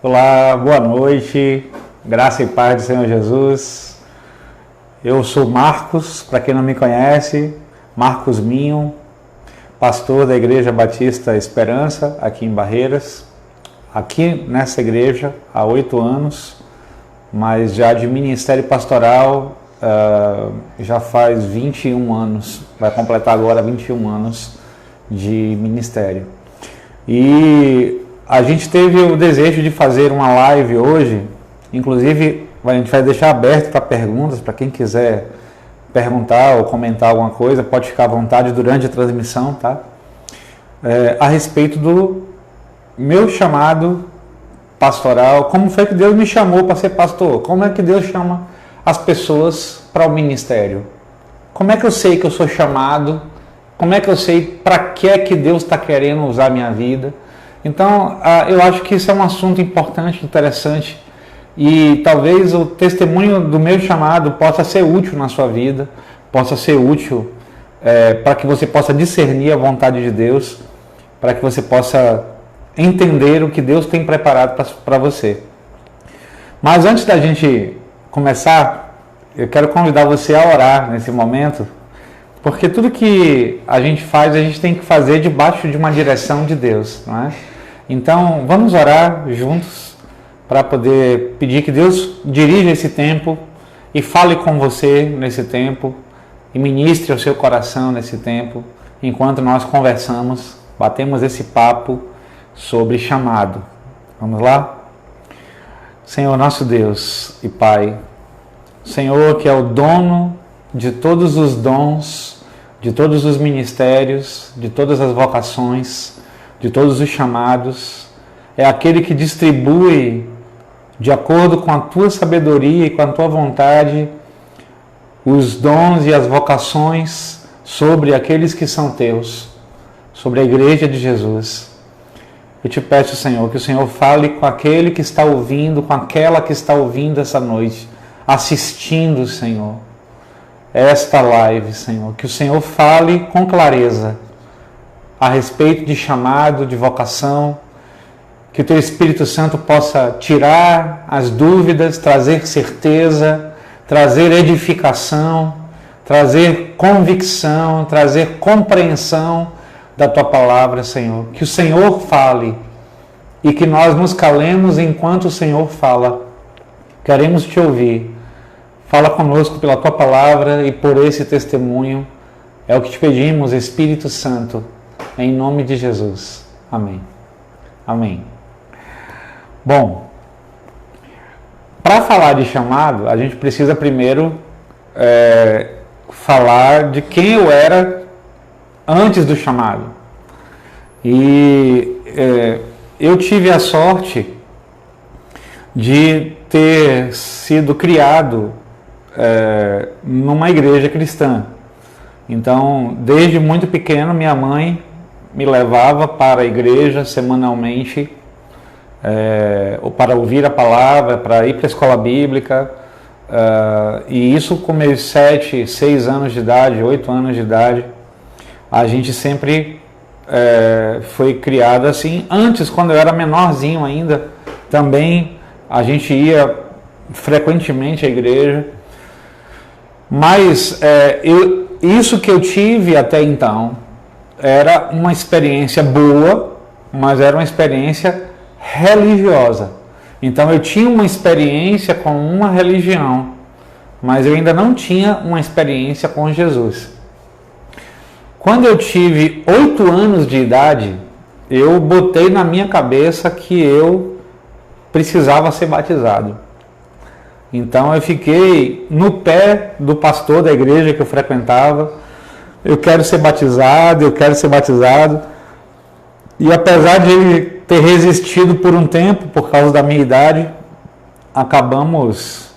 Olá, boa noite, graça e paz do Senhor Jesus. Eu sou Marcos, para quem não me conhece, Marcos Minho, pastor da Igreja Batista Esperança, aqui em Barreiras. Aqui nessa igreja há 8 anos, mas já de ministério pastoral já faz 21 anos, vai completar agora 21 anos de ministério. E a gente teve o desejo de fazer uma live hoje, inclusive a gente vai deixar aberto para perguntas, para quem quiser perguntar ou comentar alguma coisa, pode ficar à vontade durante a transmissão, tá? A respeito do meu chamado pastoral, como foi que Deus me chamou para ser pastor? Como é que Deus chama as pessoas para o ministério? Como é que eu sei que eu sou chamado? Como é que eu sei para que é que Deus está querendo usar a minha vida? Então, eu acho que isso é um assunto importante, interessante, e talvez o testemunho do meu chamado possa ser útil na sua vida, possa ser útil para que você possa discernir a vontade de Deus, para que você possa entender o que Deus tem preparado para você. Mas antes da gente começar, eu quero convidar você a orar nesse momento, porque tudo que a gente faz, a gente tem que fazer debaixo de uma direção de Deus, não é? Então, vamos orar juntos para poder pedir que Deus dirija esse tempo e fale com você nesse tempo e ministre ao seu coração nesse tempo, enquanto nós conversamos, batemos esse papo sobre chamado. Vamos lá? Senhor nosso Deus e Pai, Senhor que é o dono de todos os dons, de todos os ministérios, de todas as vocações, de todos os chamados, é aquele que distribui de acordo com a tua sabedoria e com a tua vontade os dons e as vocações sobre aqueles que são teus, sobre a igreja de Jesus. Eu te peço, Senhor, que o Senhor fale com aquele que está ouvindo, com aquela que está ouvindo essa noite, assistindo, Senhor, esta live, Senhor. Que o Senhor fale com clareza a respeito de chamado, de vocação, que o Teu Espírito Santo possa tirar as dúvidas, trazer certeza, trazer edificação, trazer convicção, trazer compreensão da Tua Palavra, Senhor. Que o Senhor fale e que nós nos calemos enquanto o Senhor fala. Queremos Te ouvir. Fala conosco pela Tua Palavra e por esse testemunho. É o que Te pedimos, Espírito Santo, em nome de Jesus. Amém. Amém. Bom, para falar de chamado, a gente precisa primeiro falar de quem eu era antes do chamado. E eu tive a sorte de ter sido criado numa igreja cristã. Então, desde muito pequeno, minha mãe me levava para a igreja semanalmente, ou para ouvir a palavra, para ir para a escola bíblica, e isso com meus 7, 6 anos de idade, 8 anos de idade. A gente sempre foi criado assim. Antes, quando eu era menorzinho ainda, também a gente ia frequentemente à igreja, mas isso que eu tive até então era uma experiência boa, mas era uma experiência religiosa. Então eu tinha uma experiência com uma religião, mas eu ainda não tinha uma experiência com Jesus. Quando eu tive 8 anos de idade, eu botei na minha cabeça que eu precisava ser batizado. Então eu fiquei no pé do pastor da igreja que eu frequentava. Eu quero ser batizado, eu quero ser batizado. E apesar de ele ter resistido por um tempo, por causa da minha idade, acabamos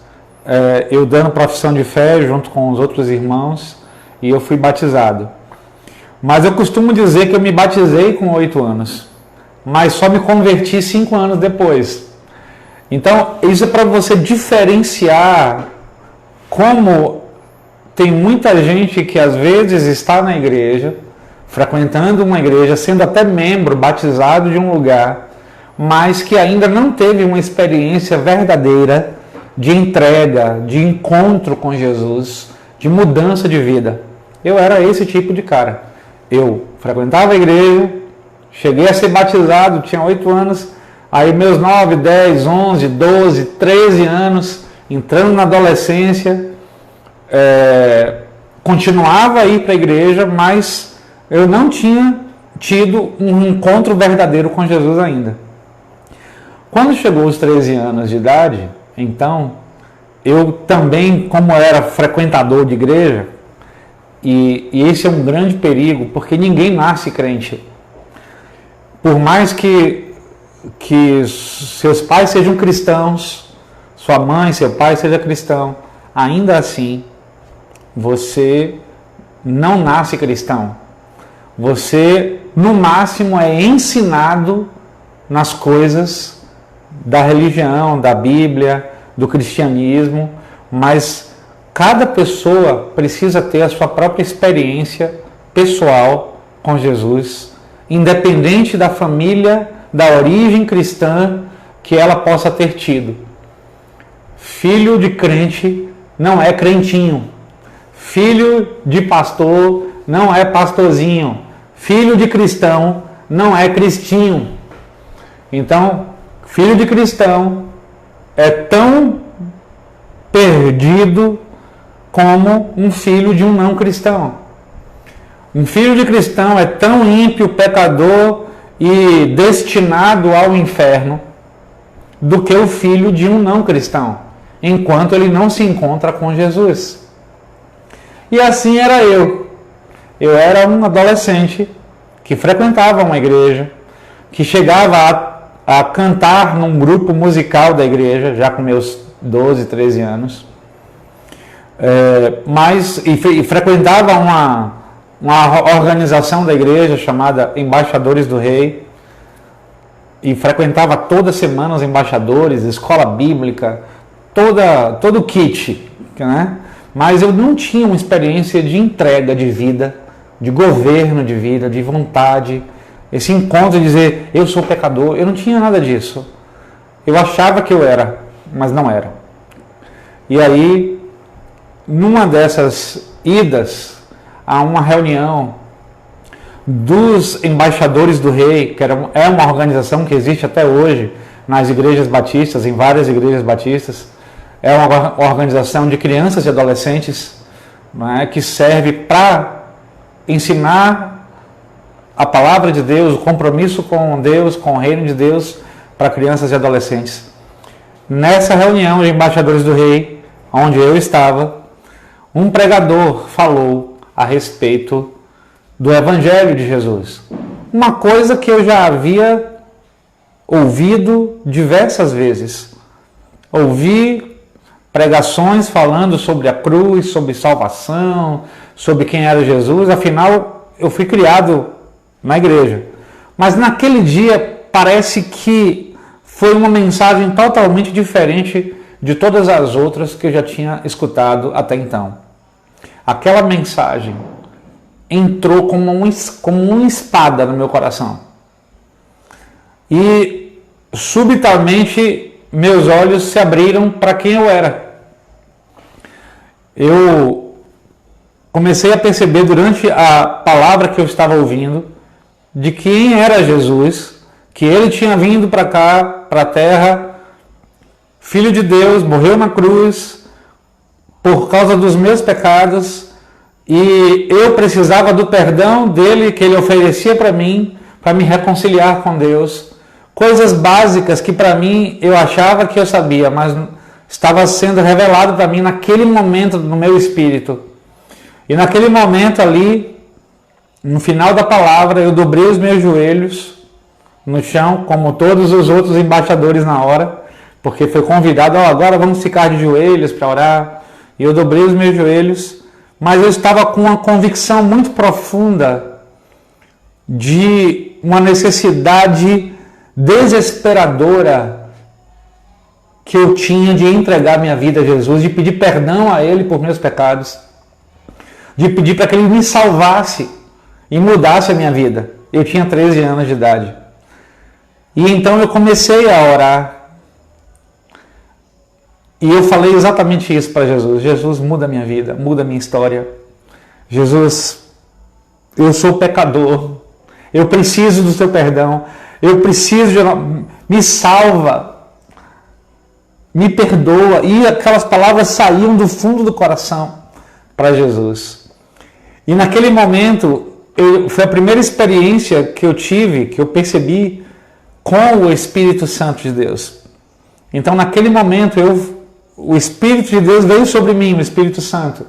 eu dando profissão de fé junto com os outros irmãos e eu fui batizado. Mas eu costumo dizer que eu me batizei com 8 anos, mas só me converti 5 anos depois. Então, isso é para você diferenciar como tem muita gente que às vezes está na igreja, frequentando uma igreja, sendo até membro, batizado de um lugar, mas que ainda não teve uma experiência verdadeira de entrega, de encontro com Jesus, de mudança de vida. Eu era esse tipo de cara. Eu frequentava a igreja, cheguei a ser batizado, tinha 8 anos, aí meus 9, 10, 11, 12, 13 anos, entrando na adolescência, continuava a ir para a igreja, mas eu não tinha tido um encontro verdadeiro com Jesus ainda. Quando chegou os 13 anos de idade, então, eu também, como era frequentador de igreja, e esse é um grande perigo, porque ninguém nasce crente. Por mais que seus pais sejam cristãos, sua mãe, seu pai seja cristão, ainda assim, você não nasce cristão. Você, no máximo, é ensinado nas coisas da religião, da Bíblia, do cristianismo, mas cada pessoa precisa ter a sua própria experiência pessoal com Jesus, independente da família, da origem cristã que ela possa ter tido. Filho de crente não é crentinho. Filho de pastor não é pastorzinho. Filho de cristão não é cristinho. Então, filho de cristão é tão perdido como um filho de um não cristão. Um filho de cristão é tão ímpio, pecador e destinado ao inferno do que o filho de um não cristão, enquanto ele não se encontra com Jesus. E assim era eu. Eu era um adolescente que frequentava uma igreja, que chegava a cantar num grupo musical da igreja, já com meus 12, 13 anos, e frequentava uma organização da igreja chamada Embaixadores do Rei, e frequentava toda semana os embaixadores, escola bíblica, todo o kit, né? Mas eu não tinha uma experiência de entrega de vida, de governo de vida, de vontade, esse encontro de dizer, eu sou pecador. Eu não tinha nada disso. Eu achava que eu era, mas não era. E aí, numa dessas idas a uma reunião dos Embaixadores do Rei, que é uma organização que existe até hoje nas igrejas batistas, em várias igrejas batistas, é uma organização de crianças e adolescentes, né, que serve para ensinar a palavra de Deus, o compromisso com Deus, com o reino de Deus, para crianças e adolescentes. Nessa reunião de Embaixadores do Rei, onde eu estava, um pregador falou a respeito do Evangelho de Jesus. Uma coisa que eu já havia ouvido diversas vezes. Ouvi pregações falando sobre a cruz, sobre salvação, sobre quem era Jesus. Afinal, eu fui criado na igreja. Mas naquele dia parece que foi uma mensagem totalmente diferente de todas as outras que eu já tinha escutado até então. Aquela mensagem entrou como uma espada no meu coração. E subitamente meus olhos se abriram para quem eu era. Eu comecei a perceber durante a palavra que eu estava ouvindo de quem era Jesus, que ele tinha vindo para cá, para a terra, Filho de Deus, morreu na cruz por causa dos meus pecados, e eu precisava do perdão dele, que ele oferecia para mim, para me reconciliar com Deus. Coisas básicas que para mim eu achava que eu sabia, mas estava sendo revelado para mim naquele momento no meu espírito. E naquele momento ali, no final da palavra, eu dobrei os meus joelhos no chão, como todos os outros embaixadores na hora, porque foi convidado, agora vamos ficar de joelhos para orar. E eu dobrei os meus joelhos, mas eu estava com uma convicção muito profunda de uma necessidade desesperadora que eu tinha de entregar minha vida a Jesus, de pedir perdão a Ele por meus pecados, de pedir para que Ele me salvasse e mudasse a minha vida. Eu tinha 13 anos de idade. E então eu comecei a orar. E eu falei exatamente isso para Jesus. Jesus, muda a minha vida, muda a minha história. Jesus, eu sou pecador. Eu preciso do teu perdão. Eu preciso de... Me salva. Me perdoa. E aquelas palavras saíam do fundo do coração para Jesus. E naquele momento, foi a primeira experiência que eu tive, que eu percebi com o Espírito Santo de Deus. Então, naquele momento, o Espírito de Deus veio sobre mim, o Espírito Santo,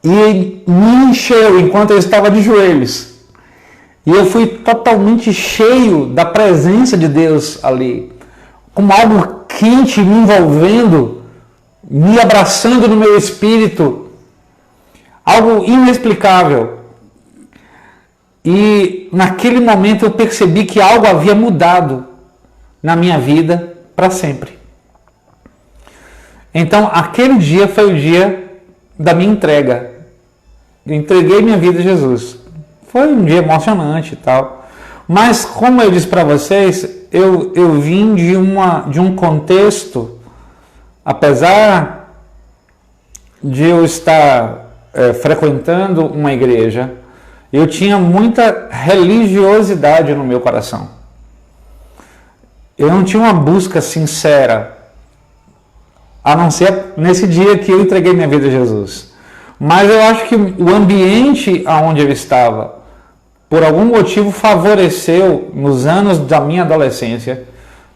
e me encheu enquanto eu estava de joelhos. E eu fui totalmente cheio da presença de Deus ali, com algo quente me envolvendo, me abraçando no meu espírito, algo inexplicável. E naquele momento eu percebi que algo havia mudado na minha vida para sempre. Então aquele dia foi o dia da minha entrega. Eu entreguei minha vida a Jesus. Foi um dia emocionante e tal. Mas como eu disse para vocês, eu vim de um contexto, apesar de eu estar frequentando uma igreja, eu tinha muita religiosidade no meu coração. Eu não tinha uma busca sincera, a não ser nesse dia que eu entreguei minha vida a Jesus. Mas eu acho que o ambiente onde eu estava, por algum motivo, favoreceu, nos anos da minha adolescência,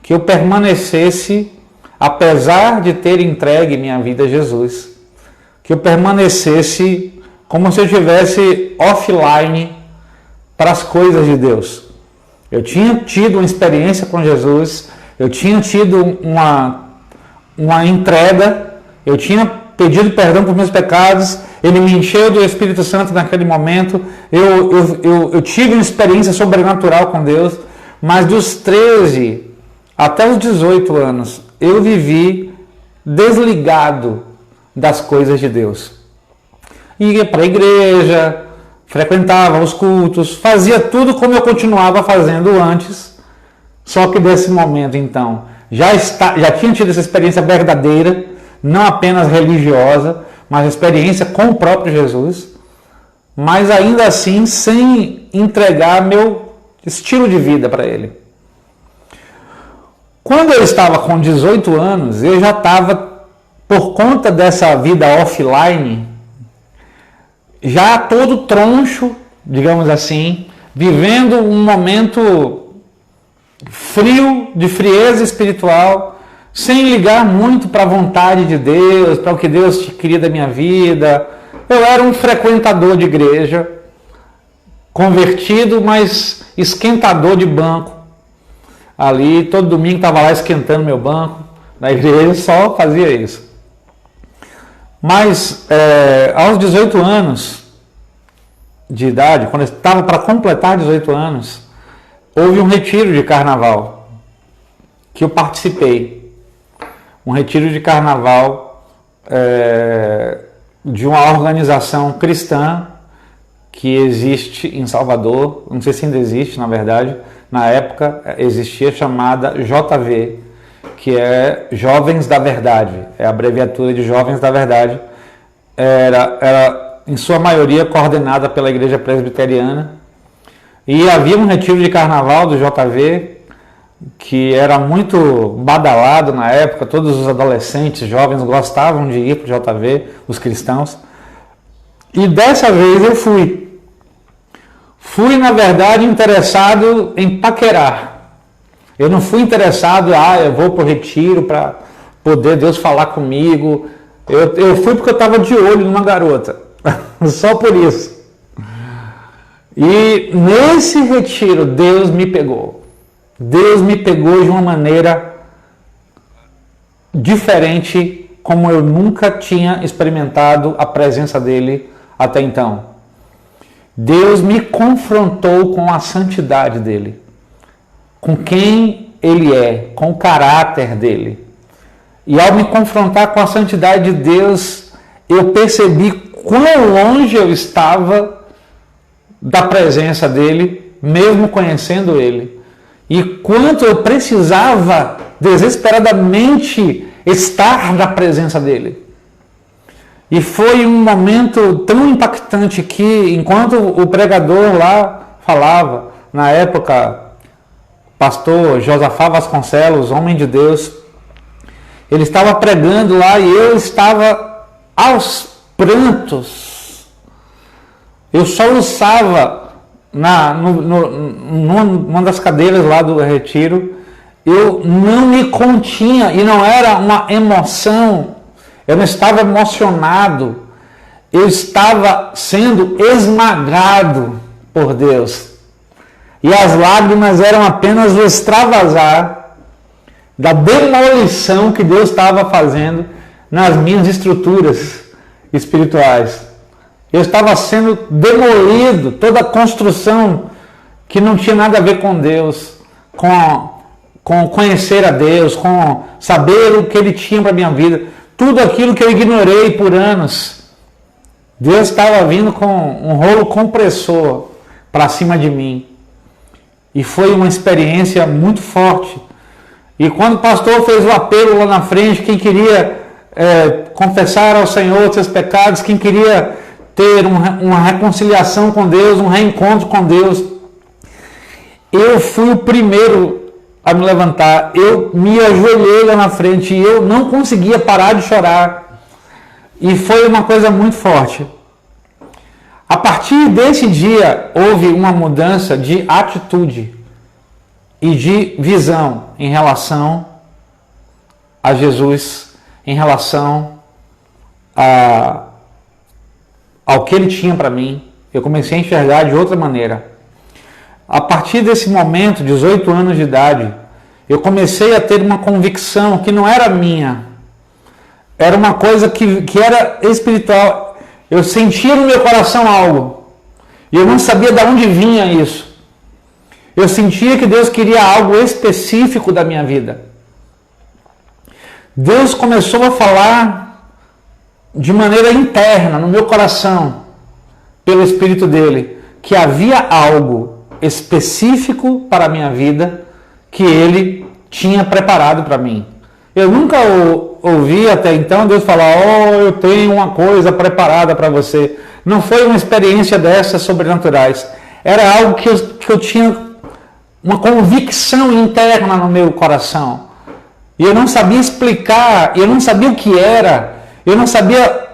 que eu permanecesse, apesar de ter entregue minha vida a Jesus, que eu permanecesse como se eu estivesse offline para as coisas de Deus. Eu tinha tido uma experiência com Jesus, eu tinha tido uma entrega, eu tinha pedido perdão por meus pecados, ele me encheu do Espírito Santo naquele momento, eu tive uma experiência sobrenatural com Deus, mas dos 13 até os 18 anos, eu vivi desligado das coisas de Deus. Ia para a igreja, frequentava os cultos, fazia tudo como eu continuava fazendo antes, só que desse momento então, já tinha tido essa experiência verdadeira, não apenas religiosa, mas experiência com o próprio Jesus, mas ainda assim sem entregar meu estilo de vida para Ele. Quando eu estava com 18 anos, eu já estava, por conta dessa vida offline, já todo troncho, digamos assim, vivendo um momento frio, de frieza espiritual, sem ligar muito para a vontade de Deus, para o que Deus queria da minha vida. Eu era um frequentador de igreja, convertido, mas esquentador de banco. Ali, todo domingo estava lá esquentando meu banco na igreja, só fazia isso. Mas aos 18 anos de idade, quando eu estava para completar 18 anos, houve um retiro de carnaval que eu participei. Um retiro de carnaval de uma organização cristã que existe em Salvador, não sei se ainda existe, na verdade, na época existia, chamada JV, que é Jovens da Verdade, é a abreviatura de Jovens da Verdade, era em sua maioria coordenada pela Igreja Presbiteriana, e havia um retiro de carnaval do JV, que era muito badalado na época, todos os adolescentes, jovens gostavam de ir para o JV, os cristãos, e dessa vez eu fui. Fui, na verdade, interessado em paquerar. Eu não fui interessado, eu vou para o retiro para poder Deus falar comigo. Eu fui porque eu estava de olho numa garota, só por isso. E nesse retiro, Deus me pegou. Deus me pegou de uma maneira diferente, como eu nunca tinha experimentado a presença dele até então. Deus me confrontou com a santidade dele, com quem ele é, com o caráter dele. E ao me confrontar com a santidade de Deus, eu percebi quão longe eu estava da presença dele, mesmo conhecendo ele. e quanto eu precisava desesperadamente estar na presença dele. E foi um momento tão impactante que, enquanto o pregador lá falava, na época, pastor Josafá Vasconcelos, homem de Deus, ele estava pregando lá e eu estava aos prantos. Eu soluçava numa das cadeiras lá do retiro. Eu não me continha e não era uma emoção. Eu não estava emocionado. Eu estava sendo esmagado por Deus. E as lágrimas eram apenas o extravasar da demolição que Deus estava fazendo nas minhas estruturas espirituais. Eu estava sendo demolido, toda a construção que não tinha nada a ver com Deus, com conhecer a Deus, com saber o que Ele tinha para a minha vida. Tudo aquilo que eu ignorei por anos, Deus estava vindo com um rolo compressor para cima de mim. E foi uma experiência muito forte. E quando o pastor fez o apelo lá na frente, quem queria confessar ao Senhor seus pecados, quem queria ter uma reconciliação com Deus, um reencontro com Deus, eu fui o primeiro a me levantar. Eu me ajoelhei lá na frente e eu não conseguia parar de chorar. E foi uma coisa muito forte. A partir desse dia, houve uma mudança de atitude e de visão em relação a Jesus, em relação ao que Ele tinha para mim. Eu comecei a enxergar de outra maneira. A partir desse momento, 18 anos de idade, eu comecei a ter uma convicção que não era minha. Era uma coisa que era espiritual. Eu sentia no meu coração algo. E eu não sabia de onde vinha isso. Eu sentia que Deus queria algo específico da minha vida. Deus começou a falar de maneira interna no meu coração, pelo Espírito dele, que havia algo específico para a minha vida que Ele tinha preparado para mim. Eu nunca ouvi até então Deus falar: oh, eu tenho uma coisa preparada para você. Não foi uma experiência dessas sobrenaturais. Era algo que eu tinha uma convicção interna no meu coração. E eu não sabia explicar, eu não sabia o que era, eu não sabia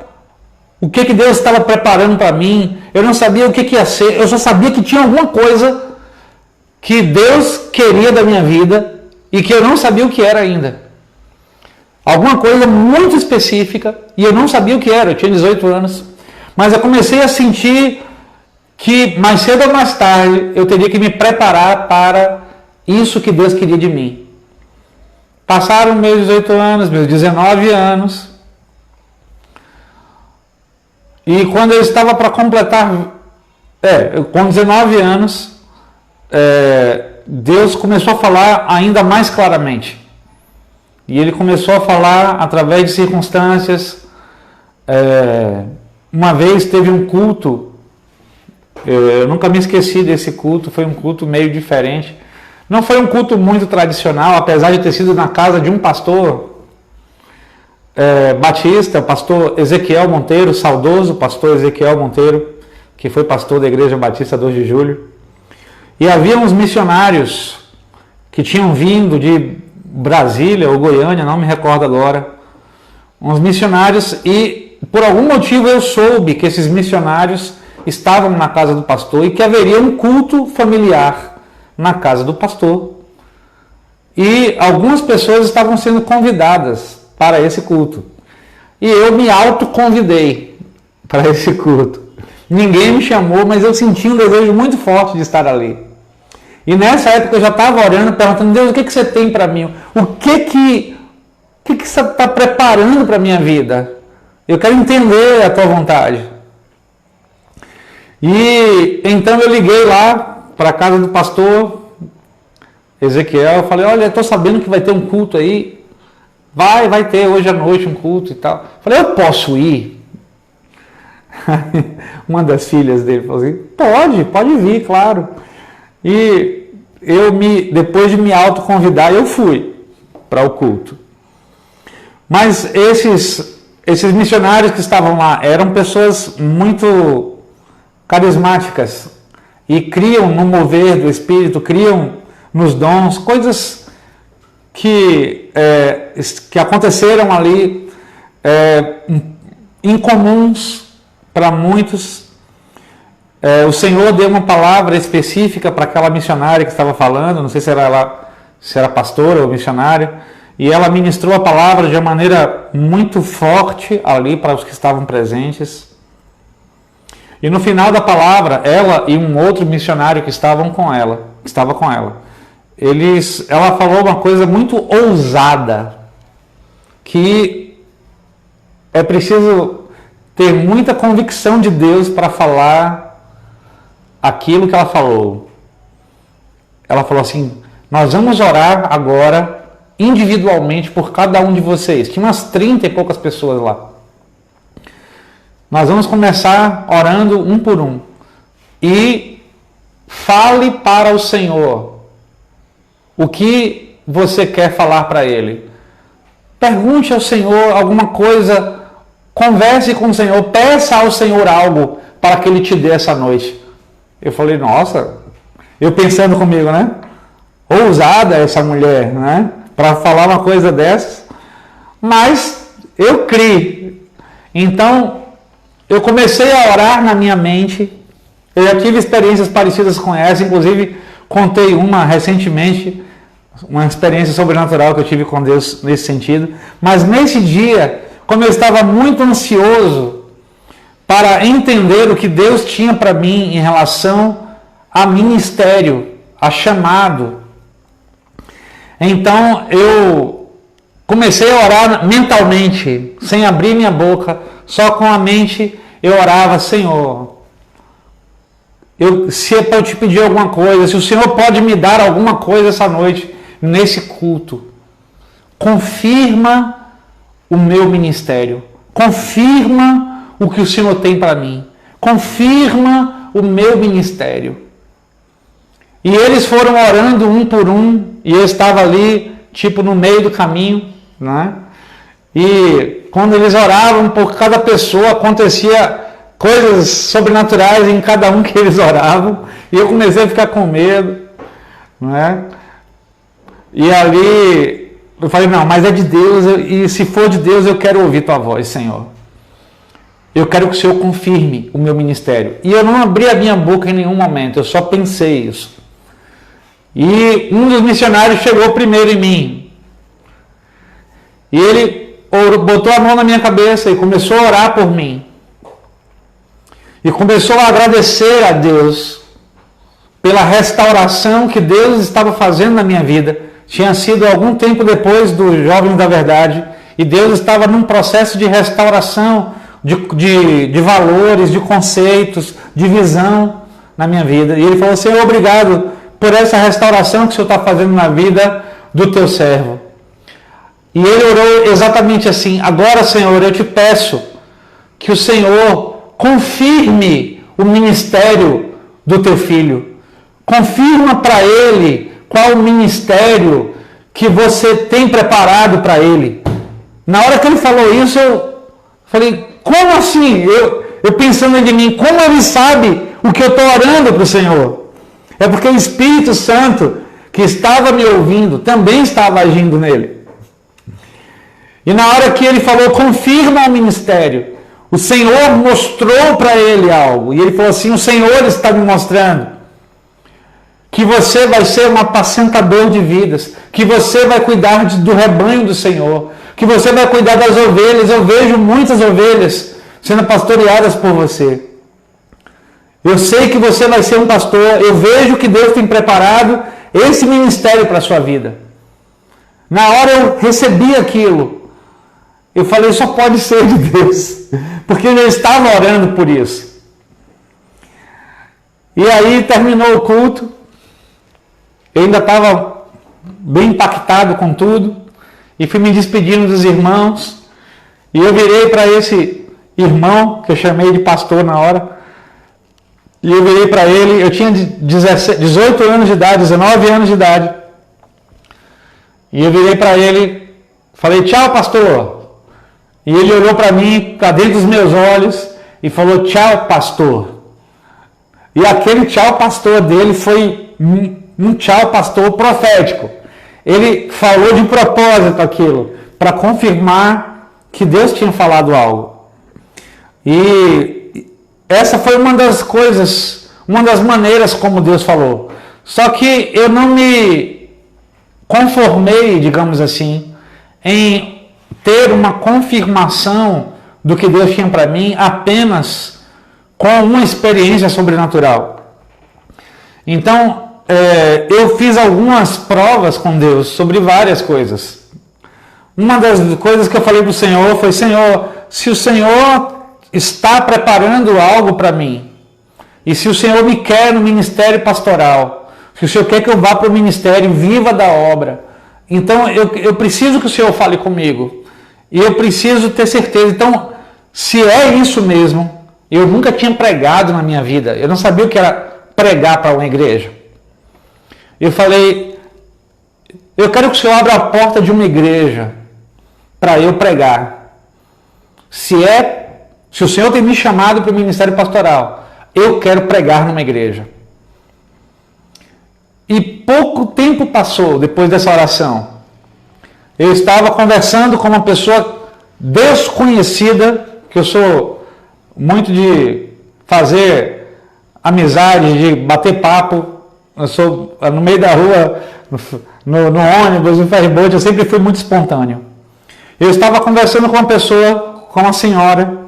o que Deus estava preparando para mim, eu não sabia o que ia ser, eu só sabia que tinha alguma coisa que Deus queria da minha vida e que eu não sabia o que era ainda. Alguma coisa muito específica e eu não sabia o que era, eu tinha 18 anos. Mas eu comecei a sentir que mais cedo ou mais tarde eu teria que me preparar para isso que Deus queria de mim. Passaram meus 18 anos, meus 19 anos. E quando eu estava para completar, com 19 anos, Deus começou a falar ainda mais claramente. E Ele começou a falar através de circunstâncias. Uma vez teve um culto, eu nunca me esqueci desse culto, foi um culto meio diferente. Não foi um culto muito tradicional, apesar de ter sido na casa de um pastor batista, o pastor Ezequiel Monteiro, saudoso pastor Ezequiel Monteiro, que foi pastor da Igreja Batista 2 de Julho. E havia uns missionários que tinham vindo de Brasília ou Goiânia, não me recordo agora, uns missionários, e por algum motivo eu soube que esses missionários estavam na casa do pastor e que haveria um culto familiar na casa do pastor, e algumas pessoas estavam sendo convidadas para esse culto, e eu me autoconvidei para esse culto. Ninguém me chamou, mas eu senti um desejo muito forte de estar ali. E nessa época eu já estava orando, perguntando: Deus, o que você tem para mim? O que você está preparando para a minha vida? Eu quero entender a tua vontade. E então eu liguei lá para a casa do pastor Ezequiel, eu falei: olha, eu estou sabendo que vai ter um culto aí, vai ter hoje à noite um culto e tal. Eu falei: eu posso ir? Uma das filhas dele falou assim: pode vir, claro. E depois de me autoconvidar, eu fui para o culto. Mas esses missionários que estavam lá eram pessoas muito carismáticas e criam no mover do Espírito, criam nos dons, coisas que aconteceram ali incomuns para muitos. O Senhor deu uma palavra específica para aquela missionária que estava falando, não sei se era pastora ou missionária, e ela ministrou a palavra de uma maneira muito forte ali para os que estavam presentes. E no final da palavra, ela e um outro missionário que estava com ela, ela falou uma coisa muito ousada, que é preciso ter muita convicção de Deus para falar aquilo que ela falou. Ela falou assim: nós vamos orar agora individualmente por cada um de vocês. Tinha umas 30 e poucas pessoas lá. Nós vamos começar orando um por um. E fale para o Senhor o que você quer falar para Ele. Pergunte ao Senhor alguma coisa, converse com o Senhor, peça ao Senhor algo para que Ele te dê essa noite. Eu falei, nossa, eu pensando comigo, né? Ousada essa mulher, né? Para falar uma coisa dessas. Mas eu criei. Então, eu comecei a orar na minha mente. Eu já tive experiências parecidas com essa. Inclusive, contei uma recentemente, uma experiência sobrenatural que eu tive com Deus nesse sentido. Mas nesse dia, como eu estava muito ansioso para entender o que Deus tinha para mim em relação a ministério, a chamado, então eu comecei a orar mentalmente, sem abrir minha boca, só com a mente eu orava: Senhor, se é para eu te pedir alguma coisa, se o Senhor pode me dar alguma coisa essa noite, nesse culto, confirma o meu ministério, confirma o que o Senhor tem para mim, confirma o meu ministério. E eles foram orando um por um, e eu estava ali, tipo, no meio do caminho, né? E quando eles oravam por cada pessoa, acontecia coisas sobrenaturais em cada um que eles oravam, e eu comecei a ficar com medo, né? E ali eu falei: não, mas é de Deus, e se for de Deus eu quero ouvir tua voz, Senhor. Eu quero que o Senhor confirme o meu ministério. E eu não abri a minha boca em nenhum momento, eu só pensei isso. E um dos missionários chegou primeiro em mim. E ele botou a mão na minha cabeça e começou a orar por mim. E começou a agradecer a Deus pela restauração que Deus estava fazendo na minha vida. Tinha sido algum tempo depois do Jovens da Verdade. E Deus estava num processo de restauração de valores, de conceitos, de visão na minha vida. E ele falou: Senhor, obrigado por essa restauração que o Senhor está fazendo na vida do teu servo. E ele orou exatamente assim: agora, Senhor, eu te peço que o Senhor confirme o ministério do teu filho. Confirma para ele qual o ministério que você tem preparado para ele. Na hora que ele falou isso, eu falei: como assim? Eu pensando de mim, como ele sabe o que eu estou orando para o Senhor? É porque o Espírito Santo, que estava me ouvindo, também estava agindo nele. E na hora que ele falou: confirma o ministério, o Senhor mostrou para ele algo. E ele falou assim: o Senhor está me mostrando que você vai ser um apacentador de vidas, que você vai cuidar do rebanho do Senhor, que você vai cuidar das ovelhas. Eu vejo muitas ovelhas sendo pastoreadas por você. Eu sei que você vai ser um pastor. Eu vejo que Deus tem preparado esse ministério para a sua vida. Na hora eu recebi aquilo. Eu falei: só pode ser de Deus. Porque eu já estava orando por isso. E aí terminou o culto. Eu ainda estava bem impactado com tudo. E fui me despedindo dos irmãos. E eu virei para esse irmão, que eu chamei de pastor na hora. E eu virei para ele, eu tinha 18 anos de idade, 19 anos de idade. E eu virei para ele, falei, tchau, pastor. E ele olhou para mim, para dentro dos meus olhos, e falou, tchau, pastor. E aquele tchau, pastor dele foi um tchau, pastor profético. Ele falou de propósito aquilo, para confirmar que Deus tinha falado algo. E essa foi uma das coisas, uma das maneiras como Deus falou. Só que eu não me conformei, digamos assim, em ter uma confirmação do que Deus tinha para mim apenas com uma experiência sobrenatural. Então, eu fiz algumas provas com Deus sobre várias coisas. Uma das coisas que eu falei para o Senhor foi, Senhor, se o Senhor está preparando algo para mim, e se o Senhor me quer no ministério pastoral, se o Senhor quer que eu vá para o ministério, viva da obra, então eu preciso que o Senhor fale comigo, e eu preciso ter certeza. Então, se é isso mesmo, eu nunca tinha pregado na minha vida, eu não sabia o que era pregar para uma igreja. Eu falei, eu quero que o Senhor abra a porta de uma igreja para eu pregar. Se o Senhor tem me chamado para o ministério pastoral, eu quero pregar numa igreja. E pouco tempo passou depois dessa oração. Eu estava conversando com uma pessoa desconhecida, que eu sou muito de fazer amizade, de bater papo. Eu sou no meio da rua, no ônibus, no ferryboat, eu sempre fui muito espontâneo. Eu estava conversando com uma pessoa, com uma senhora,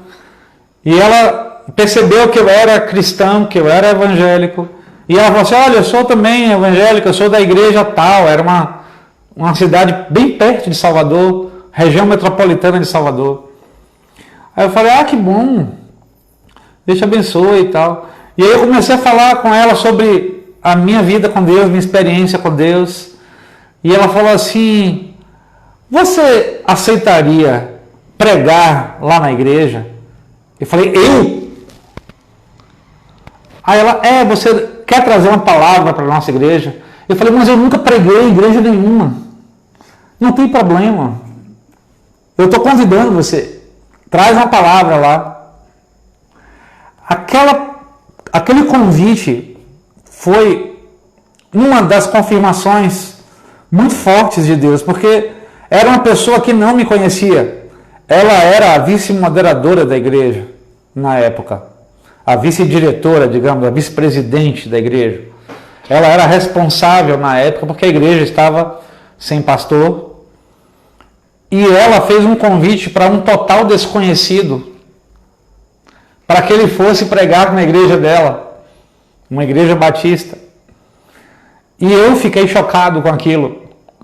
e ela percebeu que eu era cristão, que eu era evangélico, e ela falou assim, olha, eu sou também evangélico, eu sou da igreja tal, era uma cidade bem perto de Salvador, região metropolitana de Salvador. Aí eu falei, que bom, Deus te abençoe e tal. E aí eu comecei a falar com ela sobre a minha vida com Deus, minha experiência com Deus, e ela falou assim, você aceitaria pregar lá na igreja? Eu falei, eu? Aí ela, você quer trazer uma palavra para a nossa igreja? Eu falei, mas eu nunca preguei em igreja nenhuma. Não tem problema. Eu estou convidando você. Traz uma palavra lá. Aquele convite foi uma das confirmações muito fortes de Deus, porque era uma pessoa que não me conhecia. Ela era a vice-moderadora da igreja na época, a vice-diretora, digamos, a vice-presidente da igreja. Ela era responsável na época porque a igreja estava sem pastor, e ela fez um convite para um total desconhecido, para que ele fosse pregar na igreja dela, uma igreja batista. E eu fiquei chocado com aquilo.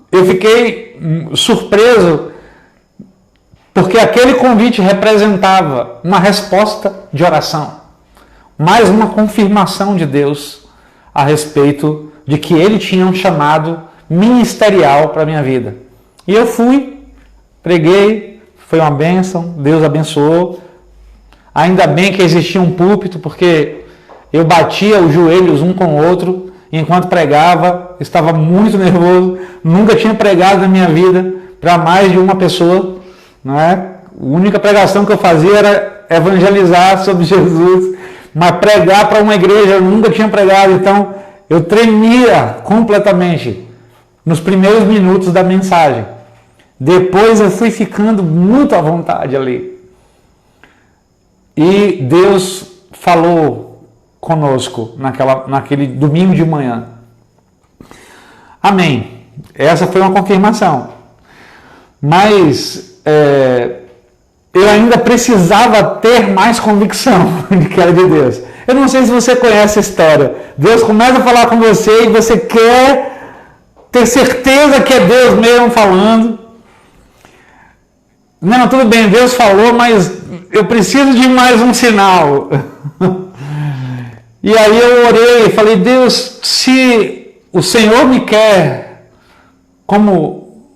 Eu fiquei surpreso, porque aquele convite representava uma resposta de oração, mais uma confirmação de Deus a respeito de que Ele tinha um chamado ministerial para a minha vida. E eu fui, preguei, foi uma bênção, Deus abençoou. Ainda bem que existia um púlpito, porque eu batia os joelhos um com o outro enquanto pregava, estava muito nervoso, nunca tinha pregado na minha vida para mais de uma pessoa, não é? A única pregação que eu fazia era evangelizar sobre Jesus, mas pregar para uma igreja eu nunca tinha pregado, então eu tremia completamente nos primeiros minutos da mensagem. Depois eu fui ficando muito à vontade ali. E Deus falou conosco naquele domingo de manhã. Amém. Essa foi uma confirmação. Mas eu ainda precisava ter mais convicção de que era de Deus. Eu não sei se você conhece a história. Deus começa a falar com você e você quer ter certeza que é Deus mesmo falando. Não, tudo bem, Deus falou, mas eu preciso de mais um sinal. E aí eu orei e falei, Deus, se o Senhor me quer como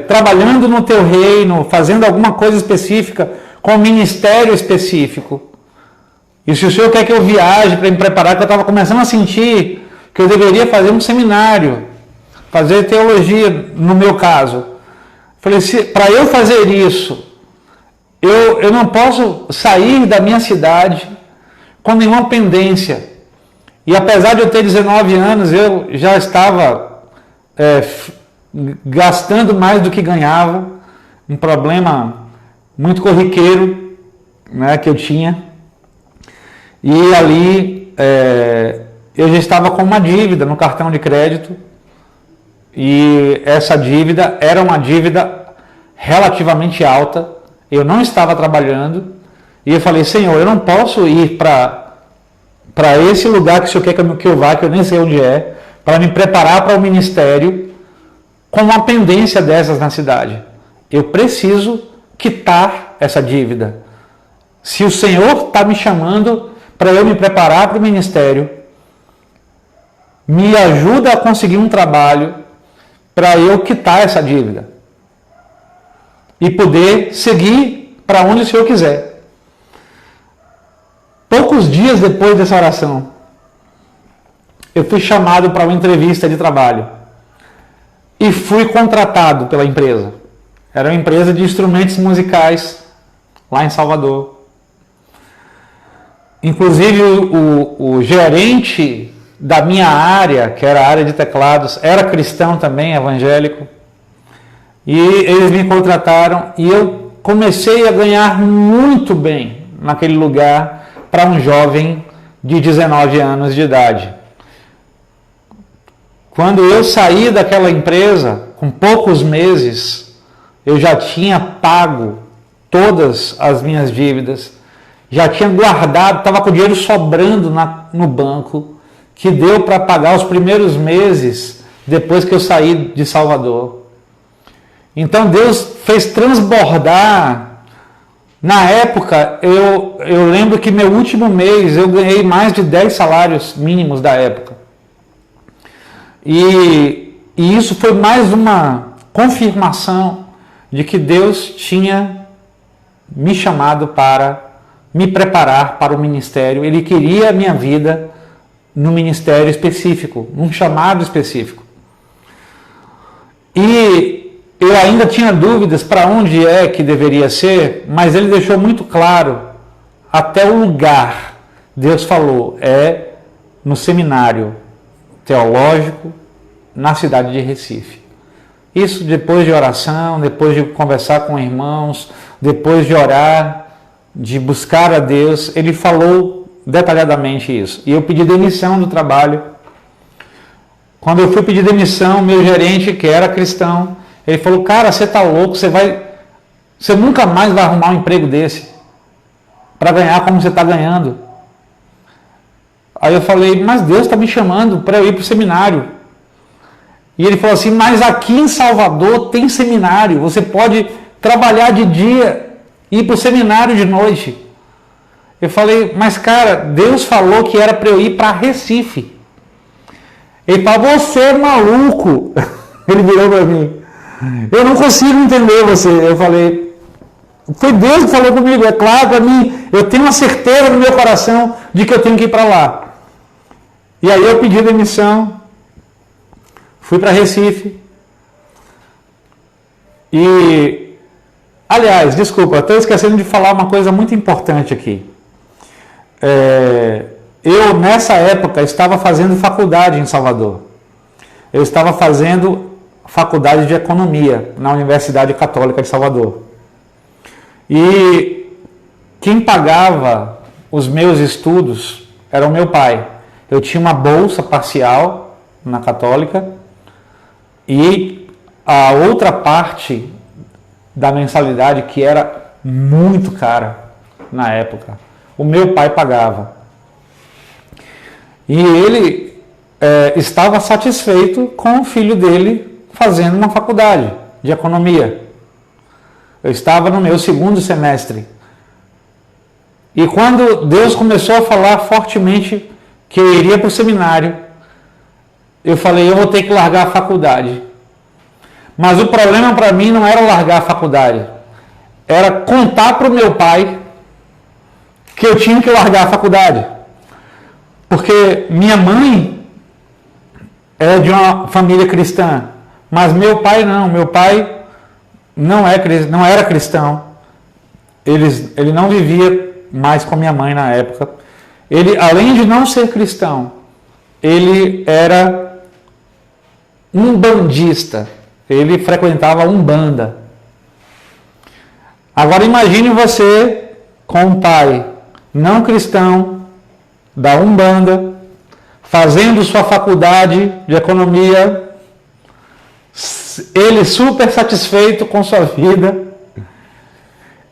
trabalhando no teu reino, fazendo alguma coisa específica, com um ministério específico, E se o senhor quer que eu viaje para me preparar, que eu estava começando a sentir que eu deveria fazer um seminário, fazer teologia no meu caso. Falei, para eu fazer isso, eu não posso sair da minha cidade com nenhuma pendência. E apesar de eu ter 19 anos, eu já estava gastando mais do que ganhava, um problema muito corriqueiro, né, que eu tinha. E ali eu já estava com uma dívida no cartão de crédito, e essa dívida era uma dívida relativamente alta. Eu não estava trabalhando, e eu falei, Senhor, eu não posso ir para esse lugar que o Senhor quer que eu vá, que eu nem sei onde é, para me preparar para o ministério, com uma pendência dessas na cidade. Eu preciso quitar essa dívida. Se o Senhor está me chamando para eu me preparar para o ministério, me ajuda a conseguir um trabalho para eu quitar essa dívida e poder seguir para onde o Senhor quiser. Poucos dias depois dessa oração, eu fui chamado para uma entrevista de trabalho e fui contratado pela empresa. Era uma empresa de instrumentos musicais lá em Salvador. Inclusive o gerente da minha área, que era a área de teclados, era cristão também, evangélico. E eles me contrataram e eu comecei a ganhar muito bem naquele lugar para um jovem de 19 anos de idade. Quando eu saí daquela empresa, com poucos meses, eu já tinha pago todas as minhas dívidas, já tinha guardado, estava com o dinheiro sobrando no banco, que deu para pagar os primeiros meses depois que eu saí de Salvador. Então Deus fez transbordar. Na época, eu lembro que meu último mês eu ganhei mais de 10 salários mínimos da época. E isso foi mais uma confirmação de que Deus tinha me chamado para me preparar para o ministério. Ele queria a minha vida no ministério específico, num chamado específico. E eu ainda tinha dúvidas para onde é que deveria ser, mas ele deixou muito claro até o lugar. Deus falou, no seminário teológico na cidade de Recife. Isso depois de oração, depois de conversar com irmãos, depois de orar, de buscar a Deus, ele falou detalhadamente isso. E eu pedi demissão do trabalho. Quando eu fui pedir demissão, meu gerente, que era cristão, ele falou, cara, você tá louco, você nunca mais vai arrumar um emprego desse para ganhar como você está ganhando. Aí eu falei, mas Deus está me chamando para eu ir para o seminário. E ele falou assim, mas aqui em Salvador tem seminário, você pode trabalhar de dia e ir para o seminário de noite. Eu falei, mas cara, Deus falou que era para eu ir para Recife. Ele falou, você é maluco. Ele virou para mim, eu não consigo entender você. Eu falei, foi Deus que falou comigo, é claro para mim, eu tenho uma certeza no meu coração de que eu tenho que ir para lá. E aí eu pedi demissão, fui para Recife. E, aliás, desculpa, estou esquecendo de falar uma coisa muito importante aqui. Eu, nessa época, estava fazendo faculdade em Salvador. Eu estava fazendo faculdade de economia na Universidade Católica de Salvador. E quem pagava os meus estudos era o meu pai. Eu tinha uma bolsa parcial na Católica e a outra parte da mensalidade, que era muito cara na época, o meu pai pagava. E ele estava satisfeito com o filho dele fazendo uma faculdade de economia. Eu estava no meu segundo semestre. E quando Deus começou a falar fortemente que eu iria para o seminário, eu falei, eu vou ter que largar a faculdade. Mas o problema para mim não era largar a faculdade, era contar para o meu pai que eu tinha que largar a faculdade. Porque minha mãe é de uma família cristã, mas meu pai não. Meu pai não era cristão. Ele não vivia mais com minha mãe na época. Ele, além de não ser cristão, ele era umbandista. Ele frequentava Umbanda. Agora imagine você com um pai não cristão, da Umbanda, fazendo sua faculdade de economia, ele super satisfeito com sua vida,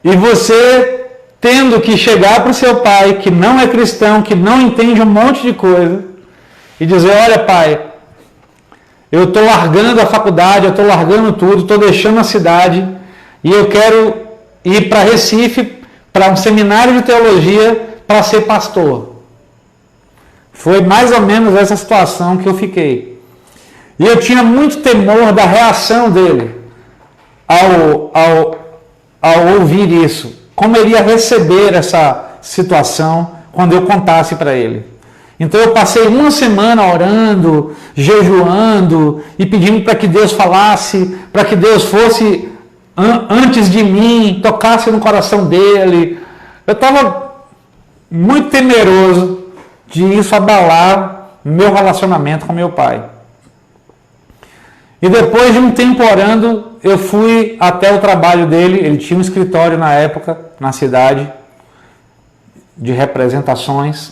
e você tendo que chegar para o seu pai, que não é cristão, que não entende um monte de coisa, e dizer: olha, pai, eu estou largando a faculdade, eu estou largando tudo, estou deixando a cidade, e eu quero ir para Recife, para um seminário de teologia, para ser pastor. Foi mais ou menos essa situação que eu fiquei. E eu tinha muito temor da reação dele ao ouvir isso. Como ele ia receber essa situação quando eu contasse para ele. Então eu passei uma semana orando, jejuando e pedindo para que Deus falasse, para que Deus fosse antes de mim, tocasse no coração dele. Eu estava muito temeroso de isso abalar meu relacionamento com meu pai. E depois de um tempo orando, eu fui até o trabalho dele. Ele tinha um escritório na época, na cidade, de representações.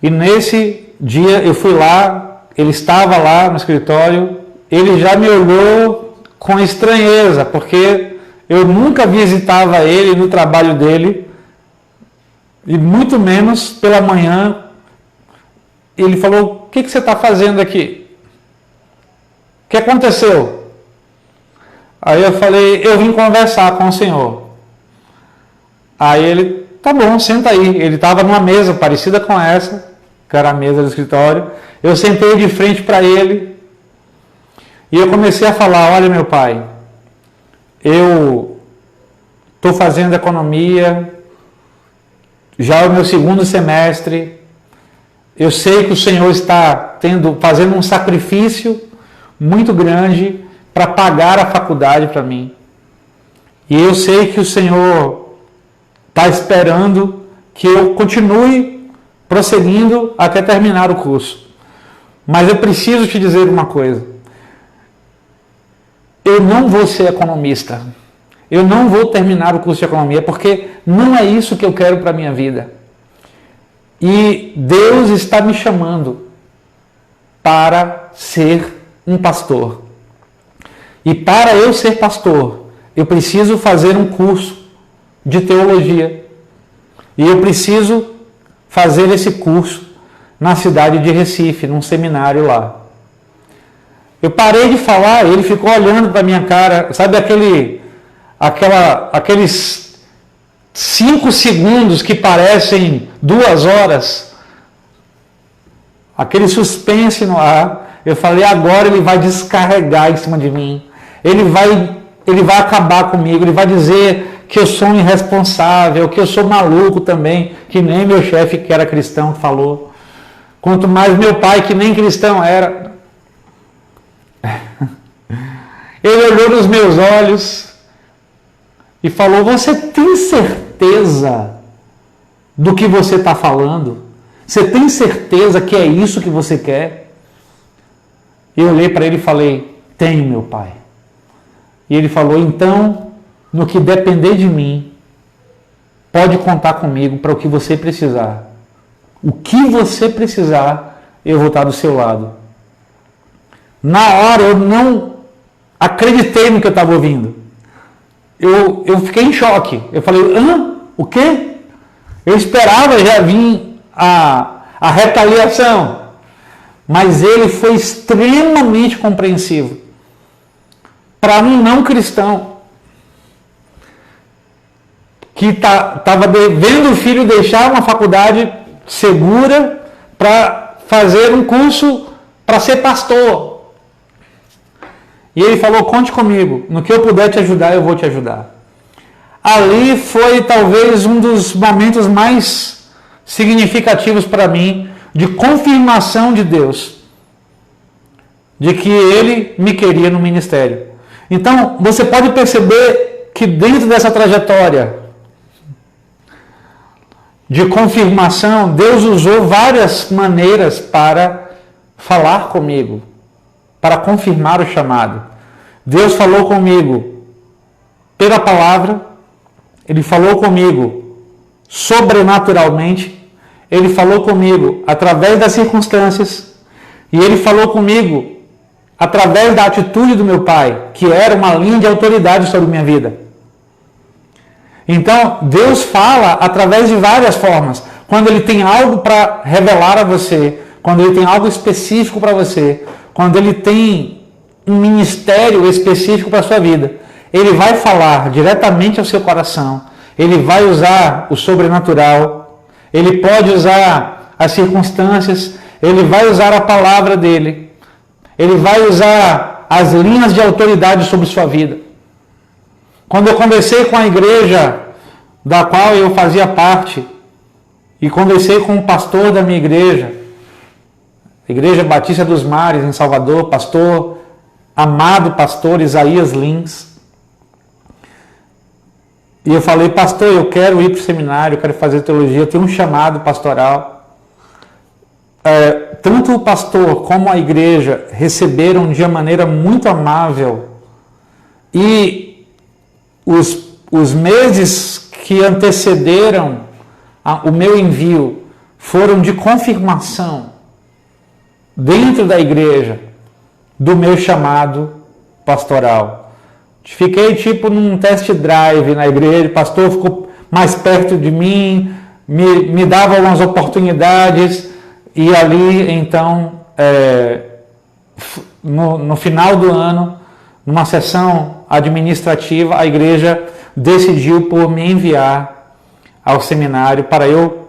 E nesse dia eu fui lá, ele estava lá no escritório, ele já me olhou com estranheza, porque eu nunca visitava ele no trabalho dele, e muito menos pela manhã. Ele falou: o que você está fazendo aqui? O que aconteceu? Aí eu falei: eu vim conversar com o senhor. Aí ele: tá bom, senta aí. Ele estava numa mesa parecida com essa, que era a mesa do escritório. Eu sentei de frente para ele e eu comecei a falar: olha, meu pai, eu estou fazendo economia, já é o meu segundo semestre. Eu sei que o senhor está fazendo um sacrifício muito grande para pagar a faculdade para mim. E eu sei que o senhor está esperando que eu continue prosseguindo até terminar o curso. Mas eu preciso te dizer uma coisa. Eu não vou ser economista. Eu não vou terminar o curso de economia, porque não é isso que eu quero para a minha vida. E Deus está me chamando para ser um pastor. E para eu ser pastor, eu preciso fazer um curso de teologia. E eu preciso fazer esse curso na cidade de Recife, num seminário lá. Eu parei de falar, ele ficou olhando para minha cara, sabe aqueles 5 segundos que parecem 2 horas, aquele suspense no ar. Eu falei: agora ele vai descarregar em cima de mim, ele vai acabar comigo, ele vai dizer que eu sou um irresponsável, que eu sou maluco também, que nem meu chefe que era cristão falou, quanto mais meu pai que nem cristão era. Ele olhou nos meus olhos e falou: você tem certeza do que você está falando? Você tem certeza que é isso que você quer? Eu olhei para ele e falei: tenho, meu pai. E ele falou: então, no que depender de mim, pode contar comigo para o que você precisar. O que você precisar, eu vou estar do seu lado. Na hora eu não acreditei no que eu estava ouvindo. Eu fiquei em choque. Eu falei: o quê? Eu esperava já vir a retaliação. Mas ele foi extremamente compreensivo. Para um não cristão, que estava vendo o filho deixar uma faculdade segura para fazer um curso para ser pastor. E ele falou: conte comigo, no que eu puder te ajudar, eu vou te ajudar. ali foi talvez um dos momentos mais significativos para mim, de confirmação de Deus, de que Ele me queria no ministério. Então, você pode perceber que dentro dessa trajetória de confirmação, Deus usou várias maneiras para falar comigo, para confirmar o chamado. Deus falou comigo pela palavra, Ele falou comigo sobrenaturalmente, Ele falou comigo através das circunstâncias, e Ele falou comigo através da atitude do meu pai, que era uma linha de autoridade sobre minha vida. Então, Deus fala através de várias formas. Quando Ele tem algo para revelar a você, quando Ele tem algo específico para você, quando Ele tem um ministério específico para a sua vida, Ele vai falar diretamente ao seu coração. Ele vai usar o sobrenatural, Ele pode usar as circunstâncias, Ele vai usar a palavra dEle, Ele vai usar as linhas de autoridade sobre sua vida. Quando eu conversei com a igreja da qual eu fazia parte, e conversei com o pastor da minha igreja, Igreja Batista dos Mares, em Salvador, amado pastor Isaías Lins, e eu falei: pastor, eu quero ir para o seminário, eu quero fazer teologia, eu tenho um chamado pastoral. Tanto o pastor como a igreja receberam de uma maneira muito amável, e os meses que antecederam o meu envio foram de confirmação dentro da igreja do meu chamado pastoral. Fiquei tipo num test drive na igreja, o pastor ficou mais perto de mim, me dava algumas oportunidades, e ali então, no final do ano, numa sessão administrativa, a igreja decidiu por me enviar ao seminário para eu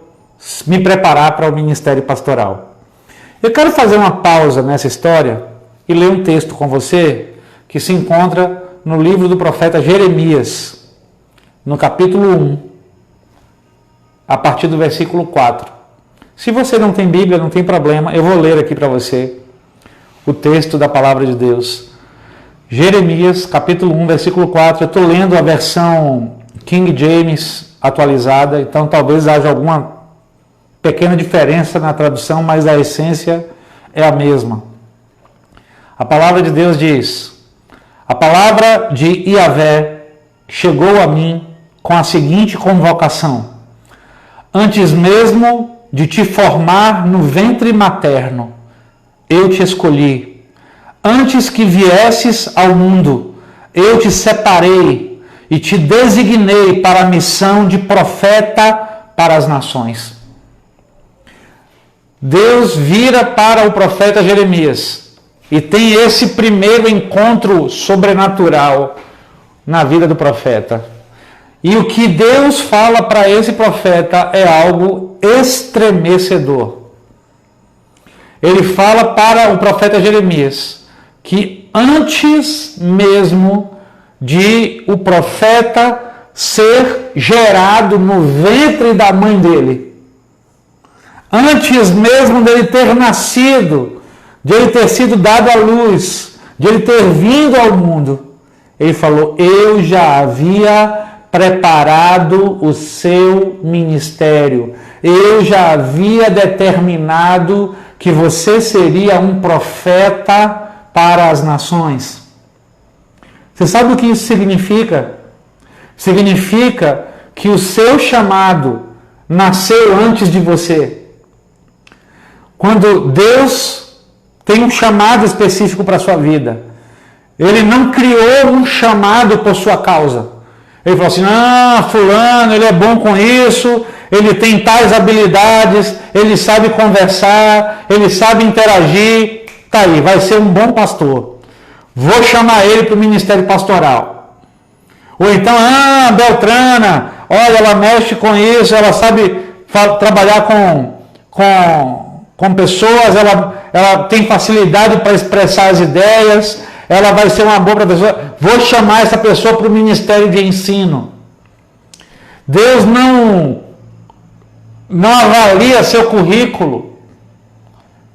me preparar para o ministério pastoral. Eu quero fazer uma pausa nessa história e ler um texto com você que se encontra no livro do profeta Jeremias, no capítulo 1, a partir do versículo 4. Se você não tem Bíblia, não tem problema, eu vou ler aqui para você o texto da palavra de Deus. Jeremias, capítulo 1, versículo 4. Eu estou lendo a versão King James atualizada, então talvez haja alguma pequena diferença na tradução, mas a essência é a mesma. A palavra de Deus diz: a palavra de Yahvé chegou a mim com a seguinte convocação: antes mesmo de te formar no ventre materno, eu te escolhi. Antes que viesses ao mundo, eu te separei e te designei para a missão de profeta para as nações. Deus vira para o profeta Jeremias e tem esse primeiro encontro sobrenatural na vida do profeta. E o que Deus fala para esse profeta é algo estremecedor. Ele fala para o profeta Jeremias que antes mesmo de o profeta ser gerado no ventre da mãe dele, antes mesmo dele ter nascido, de ele ter sido dado à luz, de ele ter vindo ao mundo, ele falou: eu já havia preparado o seu ministério, eu já havia determinado que você seria um profeta para as nações. Você sabe o que isso significa? Significa que o seu chamado nasceu antes de você. Quando Deus tem um chamado específico para a sua vida, Ele não criou um chamado por sua causa. Ele falou assim: fulano, ele é bom com isso, ele tem tais habilidades, ele sabe conversar, ele sabe interagir, tá aí, vai ser um bom pastor. Vou chamar ele para o ministério pastoral. Ou então, Beltrana, olha, ela mexe com isso, ela sabe trabalhar com pessoas, ela tem facilidade para expressar as ideias, ela vai ser uma boa professora. Vou chamar essa pessoa para o ministério de ensino. Deus não avalia seu currículo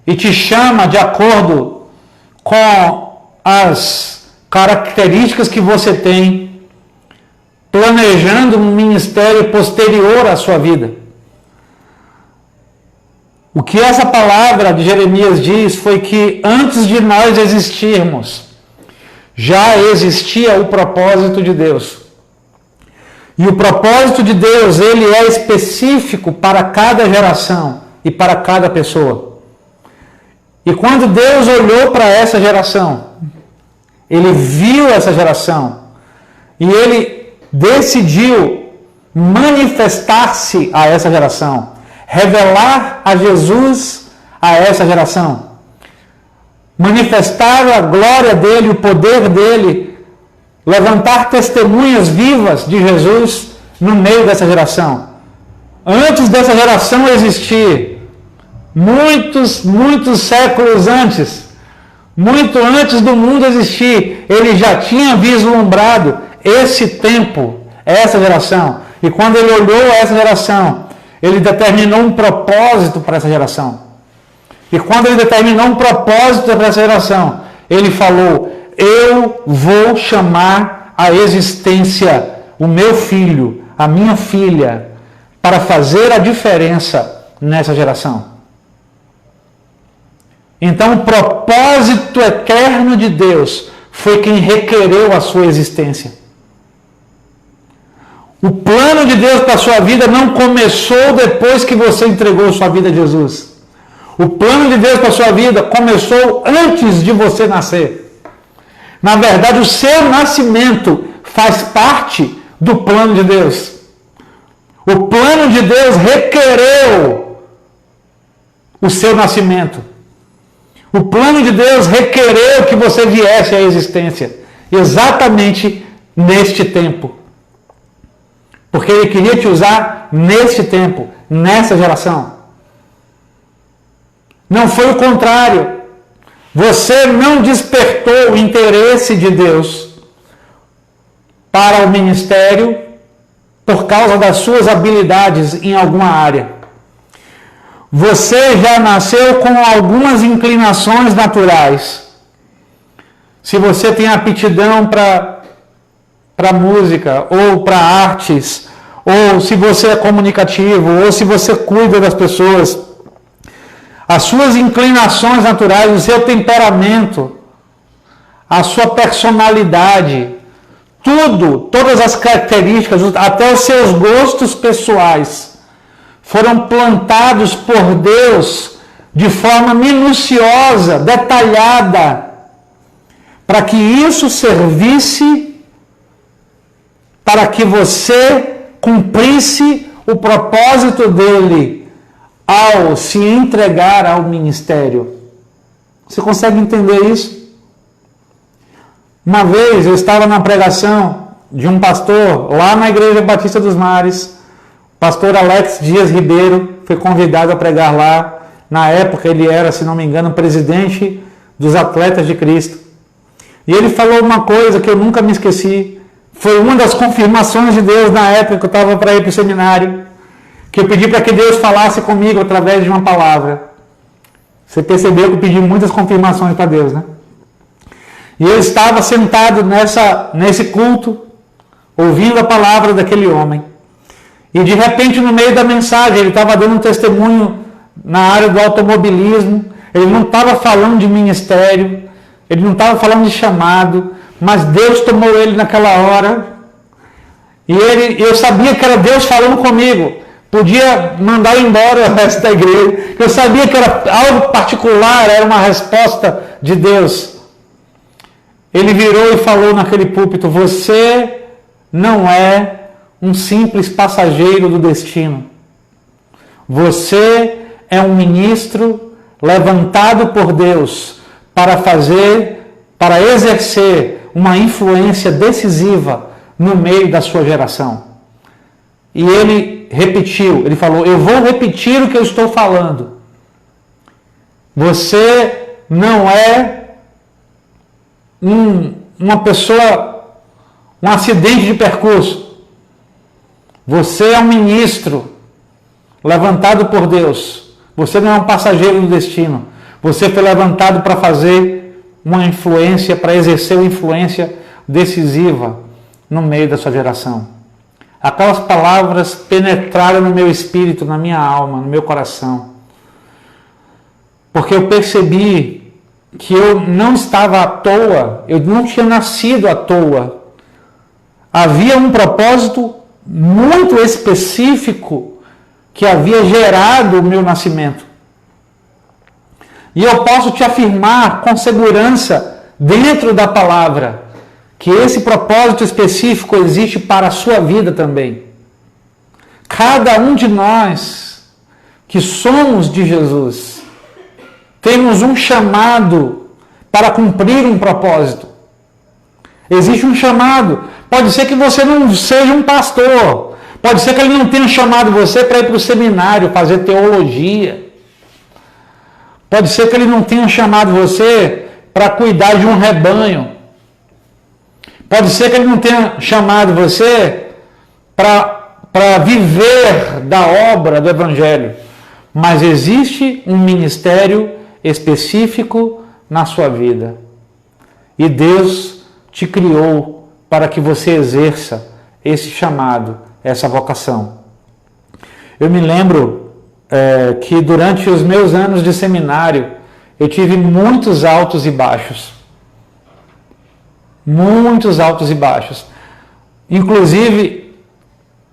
e te chama de acordo com as características que você tem, planejando um ministério posterior à sua vida. O que essa palavra de Jeremias diz foi que antes de nós existirmos, já existia o propósito de Deus. E o propósito de Deus, ele é específico para cada geração e para cada pessoa. E quando Deus olhou para essa geração, ele viu essa geração e ele decidiu manifestar-se a essa geração, revelar a Jesus a essa geração, manifestar a glória dele, o poder dele, levantar testemunhas vivas de Jesus no meio dessa geração. Antes dessa geração existir, muitos séculos antes, muito antes do mundo existir, ele já tinha vislumbrado esse tempo, essa geração. E quando ele olhou essa geração, ele determinou um propósito para essa geração. E quando ele determinou um propósito para essa geração, ele falou: eu vou chamar à existência o meu filho, a minha filha, para fazer a diferença nessa geração. Então, o propósito eterno de Deus foi quem requereu a sua existência. O plano de Deus para a sua vida não começou depois que você entregou sua vida a Jesus. O plano de Deus para a sua vida começou antes de você nascer. Na verdade, o seu nascimento faz parte do plano de Deus. O plano de Deus requereu o seu nascimento. O plano de Deus requereu que você viesse à existência exatamente neste tempo. Porque ele queria te usar neste tempo, nessa geração. Não foi o contrário. Você não despertou o interesse de Deus para o ministério por causa das suas habilidades em alguma área. Você já nasceu com algumas inclinações naturais. Se você tem aptidão para música, ou para artes, ou se você é comunicativo, ou se você cuida das pessoas, as suas inclinações naturais, o seu temperamento, a sua personalidade, todas as características, até os seus gostos pessoais, foram plantados por Deus de forma minuciosa, detalhada, para que isso servisse para que você cumprisse o propósito dele ao se entregar ao ministério. Você consegue entender isso? Uma vez eu estava na pregação de um pastor lá na Igreja Batista dos Mares. Pastor Alex Dias Ribeiro foi convidado a pregar lá. Na época ele era, se não me engano, presidente dos Atletas de Cristo. E ele falou uma coisa que eu nunca me esqueci. Foi uma das confirmações de Deus na época que eu estava para ir para o seminário. Que eu pedi para que Deus falasse comigo através de uma palavra. Você percebeu que eu pedi muitas confirmações para Deus, né? E eu estava sentado nesse culto, ouvindo a palavra daquele homem. E de repente, no meio da mensagem, ele estava dando um testemunho na área do automobilismo. Ele não estava falando de ministério, ele não estava falando de chamado, mas Deus tomou ele naquela hora. E eu sabia que era Deus falando comigo. Podia mandar embora o resto da igreja. Eu sabia que era algo particular, era uma resposta de Deus. Ele virou e falou naquele púlpito: você não é um simples passageiro do destino. Você é um ministro levantado por Deus para exercer uma influência decisiva no meio da sua geração. E ele repetiu, ele falou: eu vou repetir o que eu estou falando. Você não é uma pessoa, um acidente de percurso. Você é um ministro levantado por Deus. Você não é um passageiro do destino. Você foi levantado para fazer uma influência, para exercer uma influência decisiva no meio da sua geração. Aquelas palavras penetraram no meu espírito, na minha alma, no meu coração. Porque eu percebi que eu não estava à toa, eu não tinha nascido à toa. Havia um propósito muito específico que havia gerado o meu nascimento. E eu posso te afirmar com segurança, dentro da palavra, que esse propósito específico existe para a sua vida também. Cada um de nós que somos de Jesus, temos um chamado para cumprir um propósito. Existe um chamado. Pode ser que você não seja um pastor. Pode ser que ele não tenha chamado você para ir para o seminário, fazer teologia. Pode ser que ele não tenha chamado você para cuidar de um rebanho. Pode ser que ele não tenha chamado você para viver da obra do Evangelho. Mas existe um ministério específico na sua vida. E Deus te criou para que você exerça esse chamado, essa vocação. Eu me lembro que durante os meus anos de seminário, eu tive muitos altos e baixos. Muitos altos e baixos. Inclusive,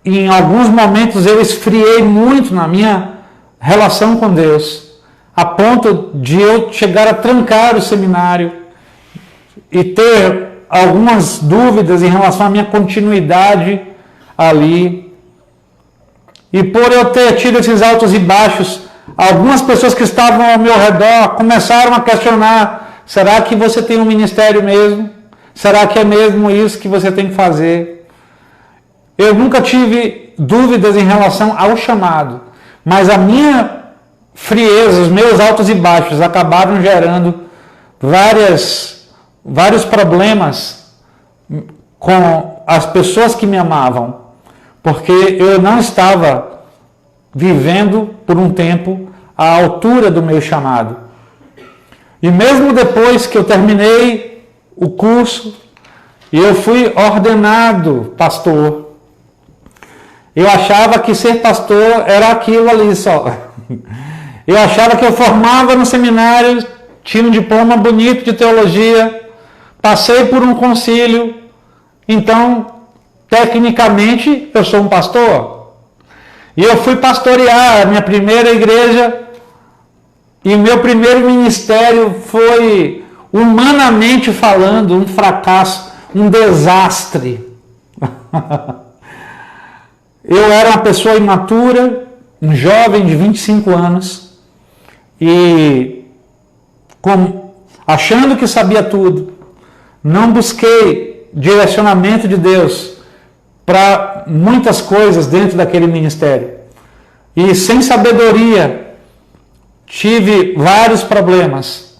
em alguns momentos eu esfriei muito na minha relação com Deus, a ponto de eu chegar a trancar o seminário e ter algumas dúvidas em relação à minha continuidade ali. E por eu ter tido esses altos e baixos, algumas pessoas que estavam ao meu redor começaram a questionar: será que você tem um ministério mesmo? Será que é mesmo isso que você tem que fazer? Eu nunca tive dúvidas em relação ao chamado, mas a minha frieza, os meus altos e baixos acabaram gerando vários problemas com as pessoas que me amavam, porque eu não estava vivendo por um tempo à altura do meu chamado. E mesmo depois que eu terminei o curso e eu fui ordenado pastor, eu achava que ser pastor era aquilo ali só. Eu achava que eu formava no seminário, tinha um diploma bonito de teologia, passei por um concílio, então, tecnicamente, eu sou um pastor. E eu fui pastorear a minha primeira igreja, e meu primeiro ministério foi, humanamente falando, um fracasso, um desastre. Eu era uma pessoa imatura, um jovem de 25 anos, e achando que sabia tudo, não busquei direcionamento de Deus para muitas coisas dentro daquele ministério. E sem sabedoria, tive vários problemas,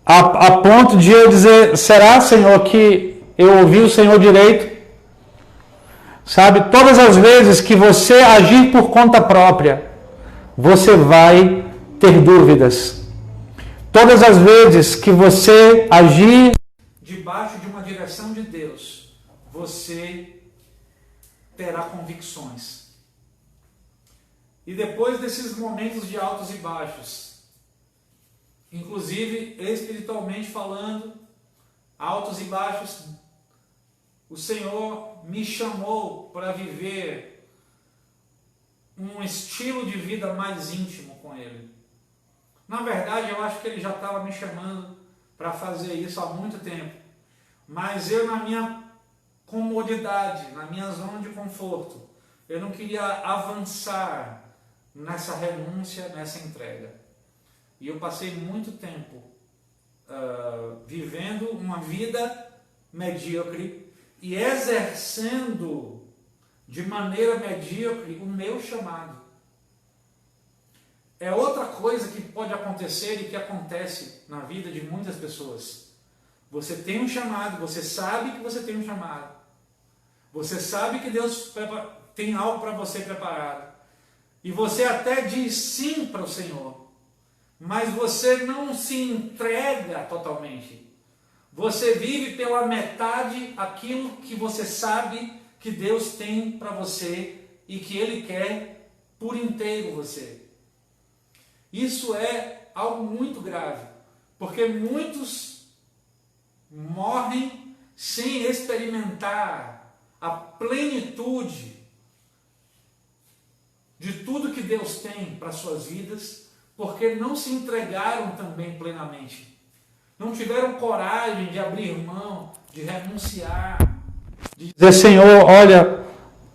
a ponto de eu dizer: será, Senhor, que eu ouvi o Senhor direito? Sabe, todas as vezes que você agir por conta própria, você vai ter dúvidas. Todas as vezes que você agir debaixo de uma direção de Deus, você terá convicções. E depois desses momentos de altos e baixos, inclusive espiritualmente falando, altos e baixos, o Senhor me chamou para viver um estilo de vida mais íntimo com Ele. Na verdade, eu acho que Ele já estava me chamando para fazer isso há muito tempo. Mas eu, na minha comodidade, na minha zona de conforto, eu não queria avançar nessa renúncia, nessa entrega. E eu passei muito tempo vivendo uma vida medíocre e exercendo de maneira medíocre o meu chamado. É outra coisa que pode acontecer e que acontece na vida de muitas pessoas. Você tem um chamado, você sabe que você tem um chamado. Você sabe que Deus tem algo para você preparado. E você até diz sim para o Senhor, mas você não se entrega totalmente. Você vive pela metade aquilo que você sabe que Deus tem para você e que Ele quer por inteiro você. Isso é algo muito grave, porque muitos morrem sem experimentar a plenitude de tudo que Deus tem para suas vidas, porque não se entregaram também plenamente. Não tiveram coragem de abrir mão, de renunciar, de dizer, Senhor, olha,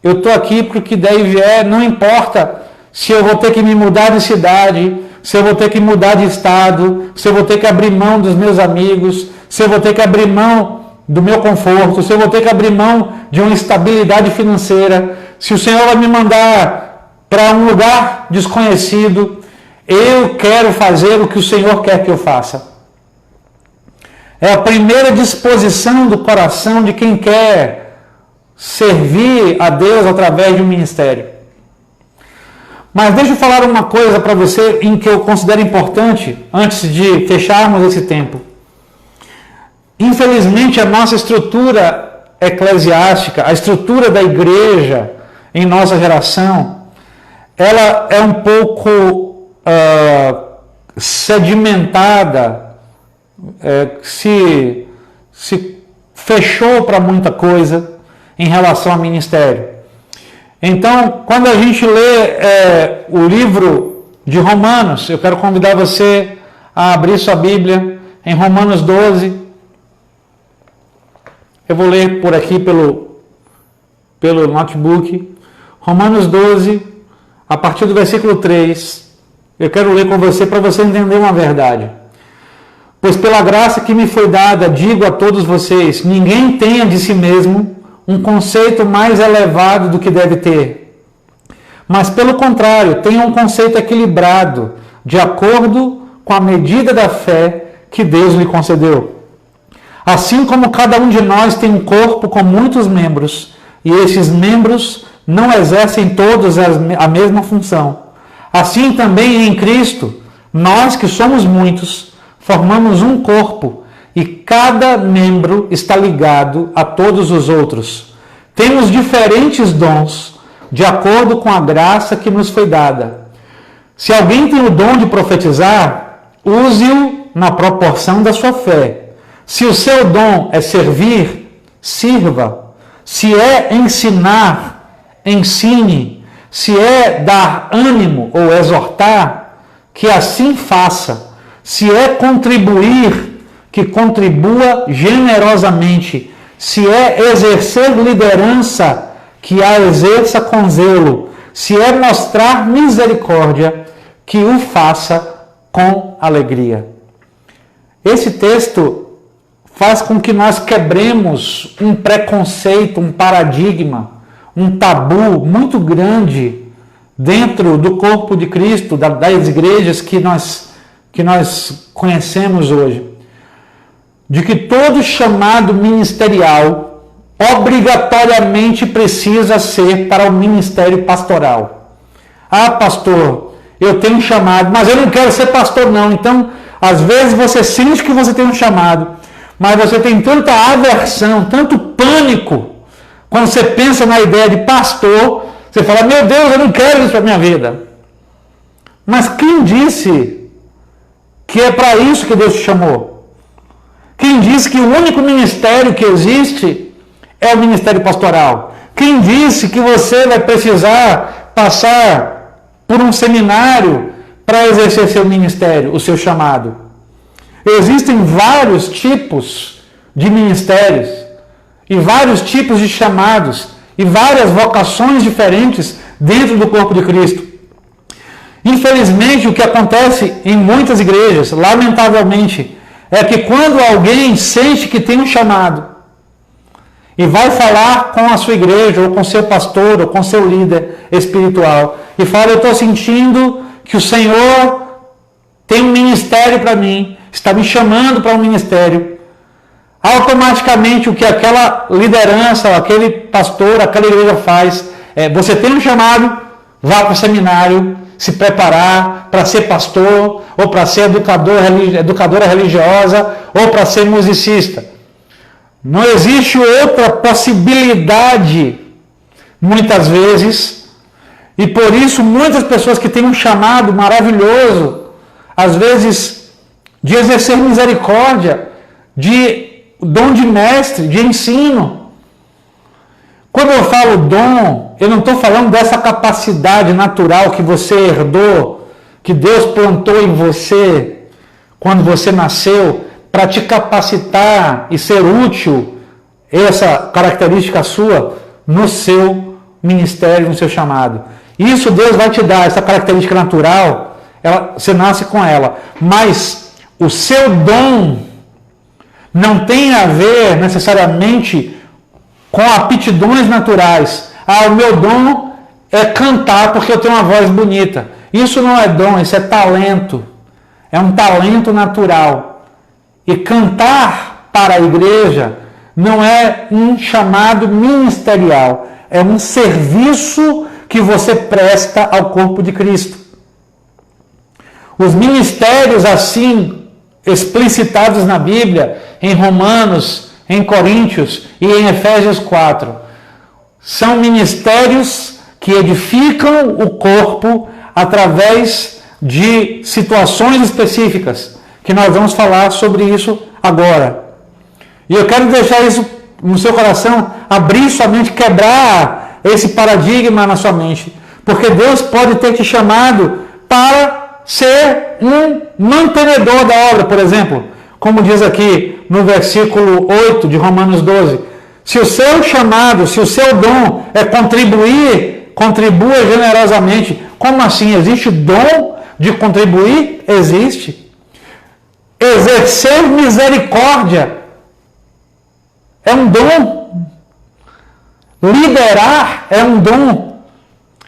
eu estou aqui para o que der e vier, não importa se eu vou ter que me mudar de cidade, se eu vou ter que mudar de estado, se eu vou ter que abrir mão dos meus amigos, se eu vou ter que abrir mão do meu conforto, se eu vou ter que abrir mão de uma estabilidade financeira, se o Senhor vai me mandar para um lugar desconhecido, eu quero fazer o que o Senhor quer que eu faça. É a primeira disposição do coração de quem quer servir a Deus através de um ministério. Mas deixa eu falar uma coisa para você em que eu considero importante antes de fecharmos esse tempo. Infelizmente, a nossa estrutura eclesiástica, a estrutura da igreja em nossa geração, ela é um pouco sedimentada, se fechou para muita coisa em relação ao ministério. Então, quando a gente lê o livro de Romanos, eu quero convidar você a abrir sua Bíblia em Romanos 12. Eu vou ler por aqui pelo notebook. Romanos 12, a partir do versículo 3. Eu quero ler com você para você entender uma verdade. Pois pela graça que me foi dada, digo a todos vocês, ninguém tenha de si mesmo um conceito mais elevado do que deve ter. Mas, pelo contrário, tenha um conceito equilibrado, de acordo com a medida da fé que Deus lhe concedeu. Assim como cada um de nós tem um corpo com muitos membros, e esses membros não exercem todos a mesma função, assim também em Cristo, nós que somos muitos, formamos um corpo, e cada membro está ligado a todos os outros. Temos diferentes dons, de acordo com a graça que nos foi dada. Se alguém tem o dom de profetizar, use-o na proporção da sua fé. Se o seu dom é servir, sirva. Se é ensinar, ensine. Se é dar ânimo ou exortar, que assim faça. Se é contribuir, que contribua generosamente. Se é exercer liderança, que a exerça com zelo. Se é mostrar misericórdia, que o faça com alegria. Esse texto faz com que nós quebremos um preconceito, um paradigma, um tabu muito grande dentro do corpo de Cristo, das igrejas que nós conhecemos hoje. De que todo chamado ministerial obrigatoriamente precisa ser para o ministério pastoral. Ah, pastor, eu tenho um chamado, mas eu não quero ser pastor não. Então, às vezes você sente que você tem um chamado, mas você tem tanta aversão, tanto pânico, quando você pensa na ideia de pastor, você fala, meu Deus, eu não quero isso para a minha vida. Mas quem disse que é para isso que Deus te chamou? Quem disse que o único ministério que existe é o ministério pastoral? Quem disse que você vai precisar passar por um seminário para exercer seu ministério, o seu chamado? Existem vários tipos de ministérios e vários tipos de chamados e várias vocações diferentes dentro do corpo de Cristo. Infelizmente, o que acontece em muitas igrejas, lamentavelmente, é que quando alguém sente que tem um chamado e vai falar com a sua igreja, ou com seu pastor, ou com seu líder espiritual, e fala, eu estou sentindo que o Senhor tem um ministério para mim, está me chamando para um ministério, automaticamente o que aquela liderança, aquele pastor, aquela igreja faz, você tem um chamado, vá para o seminário, se preparar para ser pastor, ou para ser educadora religiosa, ou para ser musicista. Não existe outra possibilidade, muitas vezes, e por isso muitas pessoas que têm um chamado maravilhoso, às vezes de exercer misericórdia, de dom de mestre, de ensino. Quando eu falo dom, eu não estou falando dessa capacidade natural que você herdou, que Deus plantou em você quando você nasceu, para te capacitar e ser útil, essa característica sua, no seu ministério, no seu chamado. Isso Deus vai te dar, essa característica natural, você nasce com ela. Mas o seu dom não tem a ver necessariamente com aptidões naturais. O meu dom é cantar porque eu tenho uma voz bonita. Isso não é dom, isso é talento. É um talento natural. E cantar para a igreja não é um chamado ministerial. É um serviço que você presta ao corpo de Cristo. Os ministérios assim explicitados na Bíblia, em Romanos, em Coríntios e em Efésios 4, são ministérios que edificam o corpo através de situações específicas, que nós vamos falar sobre isso agora. E eu quero deixar isso no seu coração, abrir sua mente, quebrar esse paradigma na sua mente, porque Deus pode ter te chamado para ser um mantenedor da obra, por exemplo, como diz aqui no versículo 8 de Romanos 12. Se o seu chamado, se o seu dom é contribuir, contribua generosamente. Como assim? Existe dom de contribuir? Existe. Exercer misericórdia é um dom. Liderar é um dom.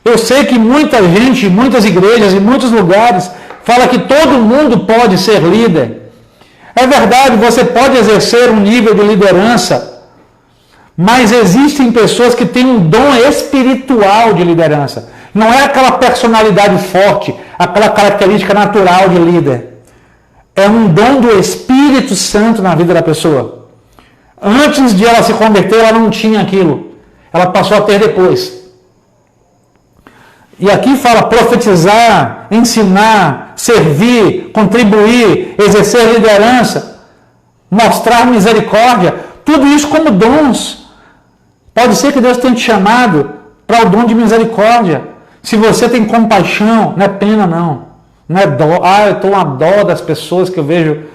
Eu sei que muita gente, muitas igrejas, em muitos lugares, fala que todo mundo pode ser líder. É verdade, você pode exercer um nível de liderança, mas existem pessoas que têm um dom espiritual de liderança. Não é aquela personalidade forte, aquela característica natural de líder. É um dom do Espírito Santo na vida da pessoa. Antes de ela se converter, ela não tinha aquilo. Ela passou a ter depois. E aqui fala profetizar, ensinar, servir, contribuir, exercer liderança, mostrar misericórdia. Tudo isso como dons. Pode ser que Deus tenha te chamado para o dom de misericórdia. Se você tem compaixão, não é pena não. Não é dó. Eu estou uma dó das pessoas que eu vejo.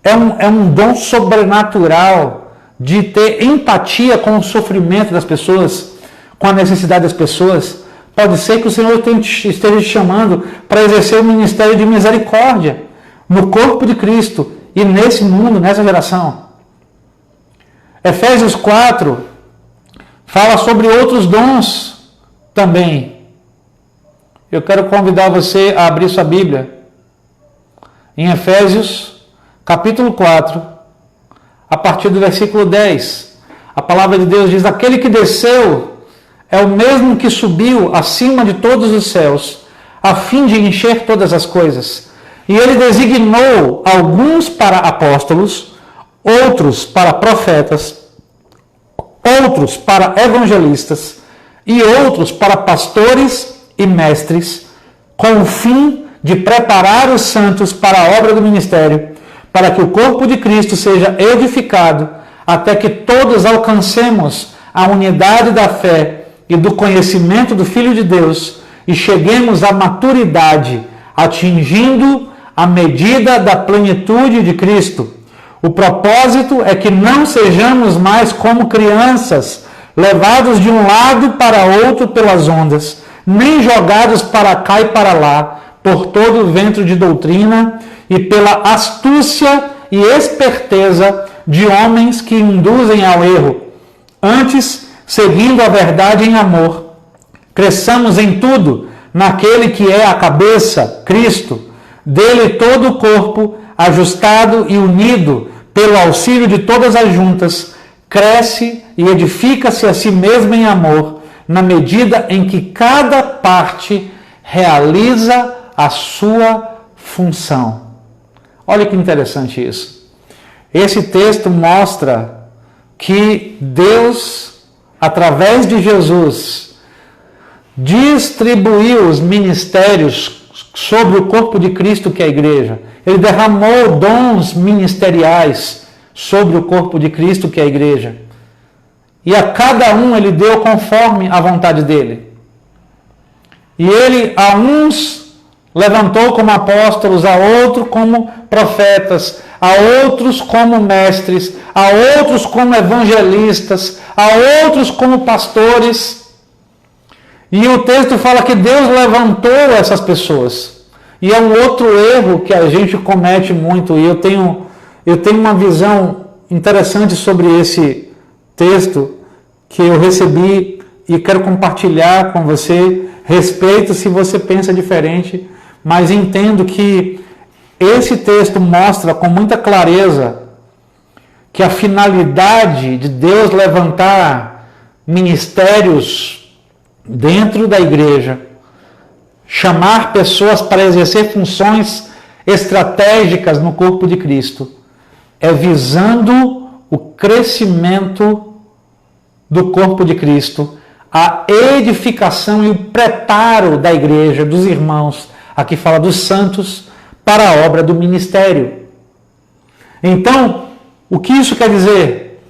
É um dom sobrenatural de ter empatia com o sofrimento das pessoas, com a necessidade das pessoas. Pode ser que o Senhor esteja te chamando para exercer o ministério de misericórdia no corpo de Cristo e nesse mundo, nessa geração. Efésios 4 fala sobre outros dons também. Eu quero convidar você a abrir sua Bíblia em Efésios, capítulo 4, a partir do versículo 10. A palavra de Deus diz: aquele que desceu é o mesmo que subiu acima de todos os céus, a fim de encher todas as coisas. E ele designou alguns para apóstolos, outros para profetas, outros para evangelistas e outros para pastores e mestres, com o fim de preparar os santos para a obra do ministério, para que o corpo de Cristo seja edificado, até que todos alcancemos a unidade da fé e do conhecimento do Filho de Deus e cheguemos à maturidade, atingindo a medida da plenitude de Cristo. O propósito é que não sejamos mais como crianças, levados de um lado para outro pelas ondas, nem jogados para cá e para lá, por todo o vento de doutrina e pela astúcia e esperteza de homens que induzem ao erro. Antes, seguindo a verdade em amor, cresçamos em tudo naquele que é a cabeça, Cristo. Dele todo o corpo, ajustado e unido pelo auxílio de todas as juntas, cresce e edifica-se a si mesmo em amor, na medida em que cada parte realiza a sua função. Olha que interessante isso. Esse texto mostra que Deus, através de Jesus, distribuiu os ministérios sobre o corpo de Cristo, que é a igreja. Ele derramou dons ministeriais sobre o corpo de Cristo, que é a igreja. E a cada um ele deu conforme a vontade dele. E ele a uns levantou como apóstolos, a outros como profetas, a outros como mestres, a outros como evangelistas, a outros como pastores. E o texto fala que Deus levantou essas pessoas. E é um outro erro que a gente comete muito. E eu tenho uma visão interessante sobre esse texto que eu recebi e quero compartilhar com você. Respeito se você pensa diferente, mas entendo que esse texto mostra com muita clareza que a finalidade de Deus levantar ministérios dentro da igreja, chamar pessoas para exercer funções estratégicas no corpo de Cristo, é visando o crescimento do corpo de Cristo, a edificação e o preparo da igreja, dos irmãos, aqui fala dos santos, para a obra do ministério. Então, o que isso quer dizer?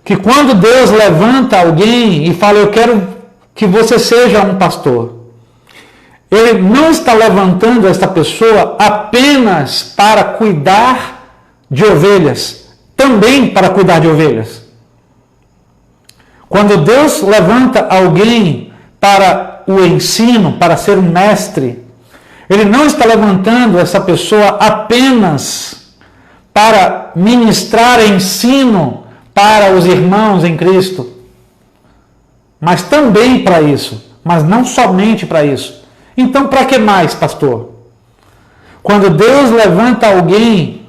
Que quando Deus levanta alguém e fala, eu quero que você seja um pastor, Ele não está levantando esta pessoa apenas para cuidar de ovelhas, também para cuidar de ovelhas. Quando Deus levanta alguém para o ensino, para ser um mestre, Ele não está levantando essa pessoa apenas para ministrar ensino para os irmãos em Cristo, mas também para isso, mas não somente para isso. Então, para que mais, pastor? Quando Deus levanta alguém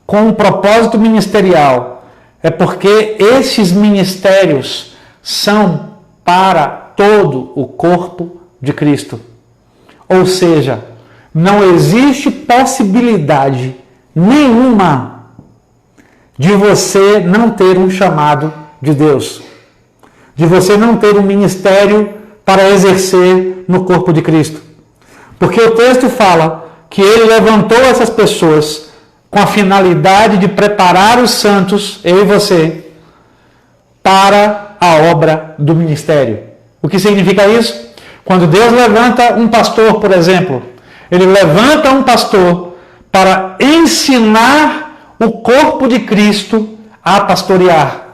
com um propósito ministerial, é porque esses ministérios são para todo o corpo de Cristo. Ou seja, não existe possibilidade nenhuma de você não ter um chamado de Deus, de você não ter um ministério para exercer no corpo de Cristo. Porque o texto fala que Ele levantou essas pessoas com a finalidade de preparar os santos, eu e você, para a obra do ministério. O que significa isso? Quando Deus levanta um pastor, por exemplo, Ele levanta um pastor para ensinar o corpo de Cristo a pastorear,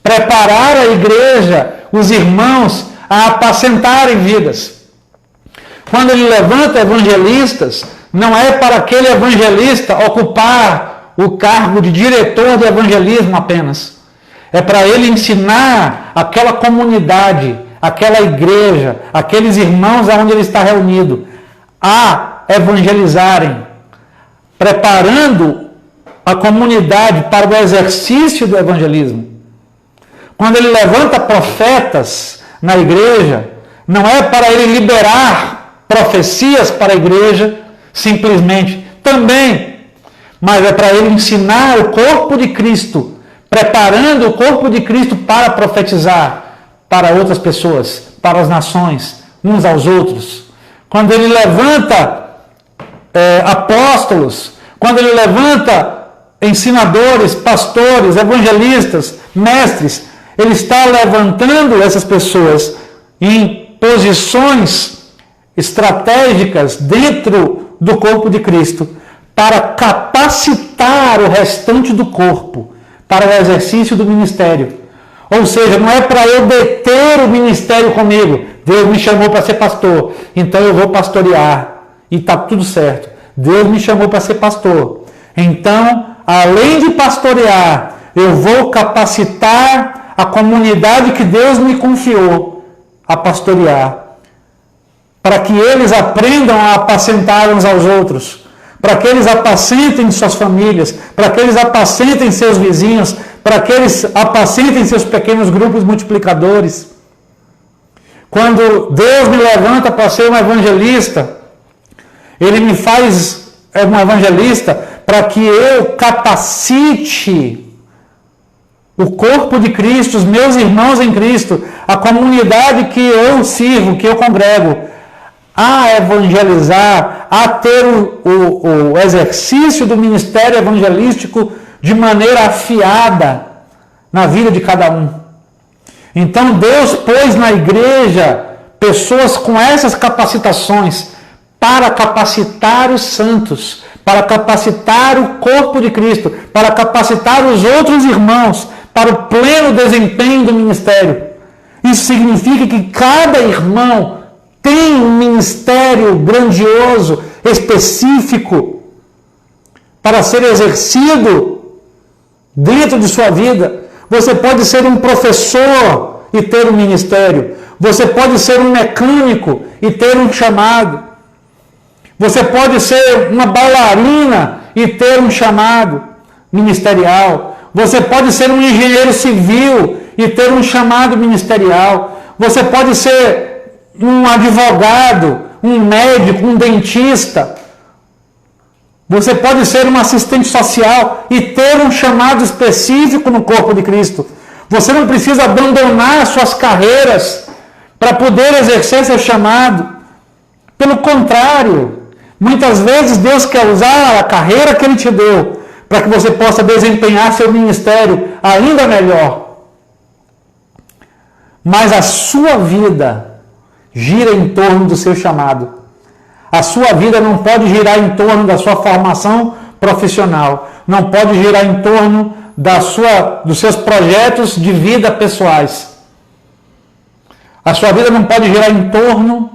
preparar a igreja, os irmãos, a apacentarem vidas. Quando Ele levanta evangelistas, não é para aquele evangelista ocupar o cargo de diretor de evangelismo apenas. É para ele ensinar aquela comunidade, aquela igreja, aqueles irmãos aonde ele está reunido, a evangelizarem, preparando a comunidade para o exercício do evangelismo. Quando ele levanta profetas na igreja, não é para ele liberar profecias para a igreja, simplesmente, também, mas é para ele ensinar o corpo de Cristo, preparando o corpo de Cristo para profetizar para outras pessoas, para as nações, uns aos outros. Quando ele levanta apóstolos, quando ele levanta ensinadores, pastores, evangelistas, mestres, ele está levantando essas pessoas em posições estratégicas dentro do corpo de Cristo para capacitar o restante do corpo para o exercício do ministério. Ou seja, não é para eu deter o ministério comigo. Deus me chamou para ser pastor, então eu vou pastorear e está tudo certo. Deus me chamou para ser pastor, então, além de pastorear, eu vou capacitar a comunidade que Deus me confiou a pastorear, para que eles aprendam a apacentar uns aos outros, para que eles apacentem suas famílias, para que eles apacentem seus vizinhos, para que eles apacentem seus pequenos grupos multiplicadores. Quando Deus me levanta para ser um evangelista, Ele me faz um evangelista para que eu capacite o corpo de Cristo, os meus irmãos em Cristo, a comunidade que eu sirvo, que eu congrego, a evangelizar, a ter o exercício do ministério evangelístico de maneira afiada na vida de cada um. Então Deus pôs na igreja pessoas com essas capacitações para capacitar os santos, para capacitar o corpo de Cristo, para capacitar os outros irmãos para o pleno desempenho do ministério. Isso significa que cada irmão tem um ministério grandioso, específico, para ser exercido dentro de sua vida. Você pode ser um professor e ter um ministério. Você pode ser um mecânico e ter um chamado. Você pode ser uma bailarina e ter um chamado ministerial. Você pode ser um engenheiro civil e ter um chamado ministerial. Você pode ser um advogado, um médico, um dentista. Você pode ser um assistente social e ter um chamado específico no corpo de Cristo. Você não precisa abandonar suas carreiras para poder exercer seu chamado. Pelo contrário, muitas vezes Deus quer usar a carreira que Ele te deu para que você possa desempenhar seu ministério ainda melhor. Mas a sua vida gira em torno do seu chamado. A sua vida não pode girar em torno da sua formação profissional. Não pode girar em torno dos seus projetos de vida pessoais. A sua vida não pode girar em torno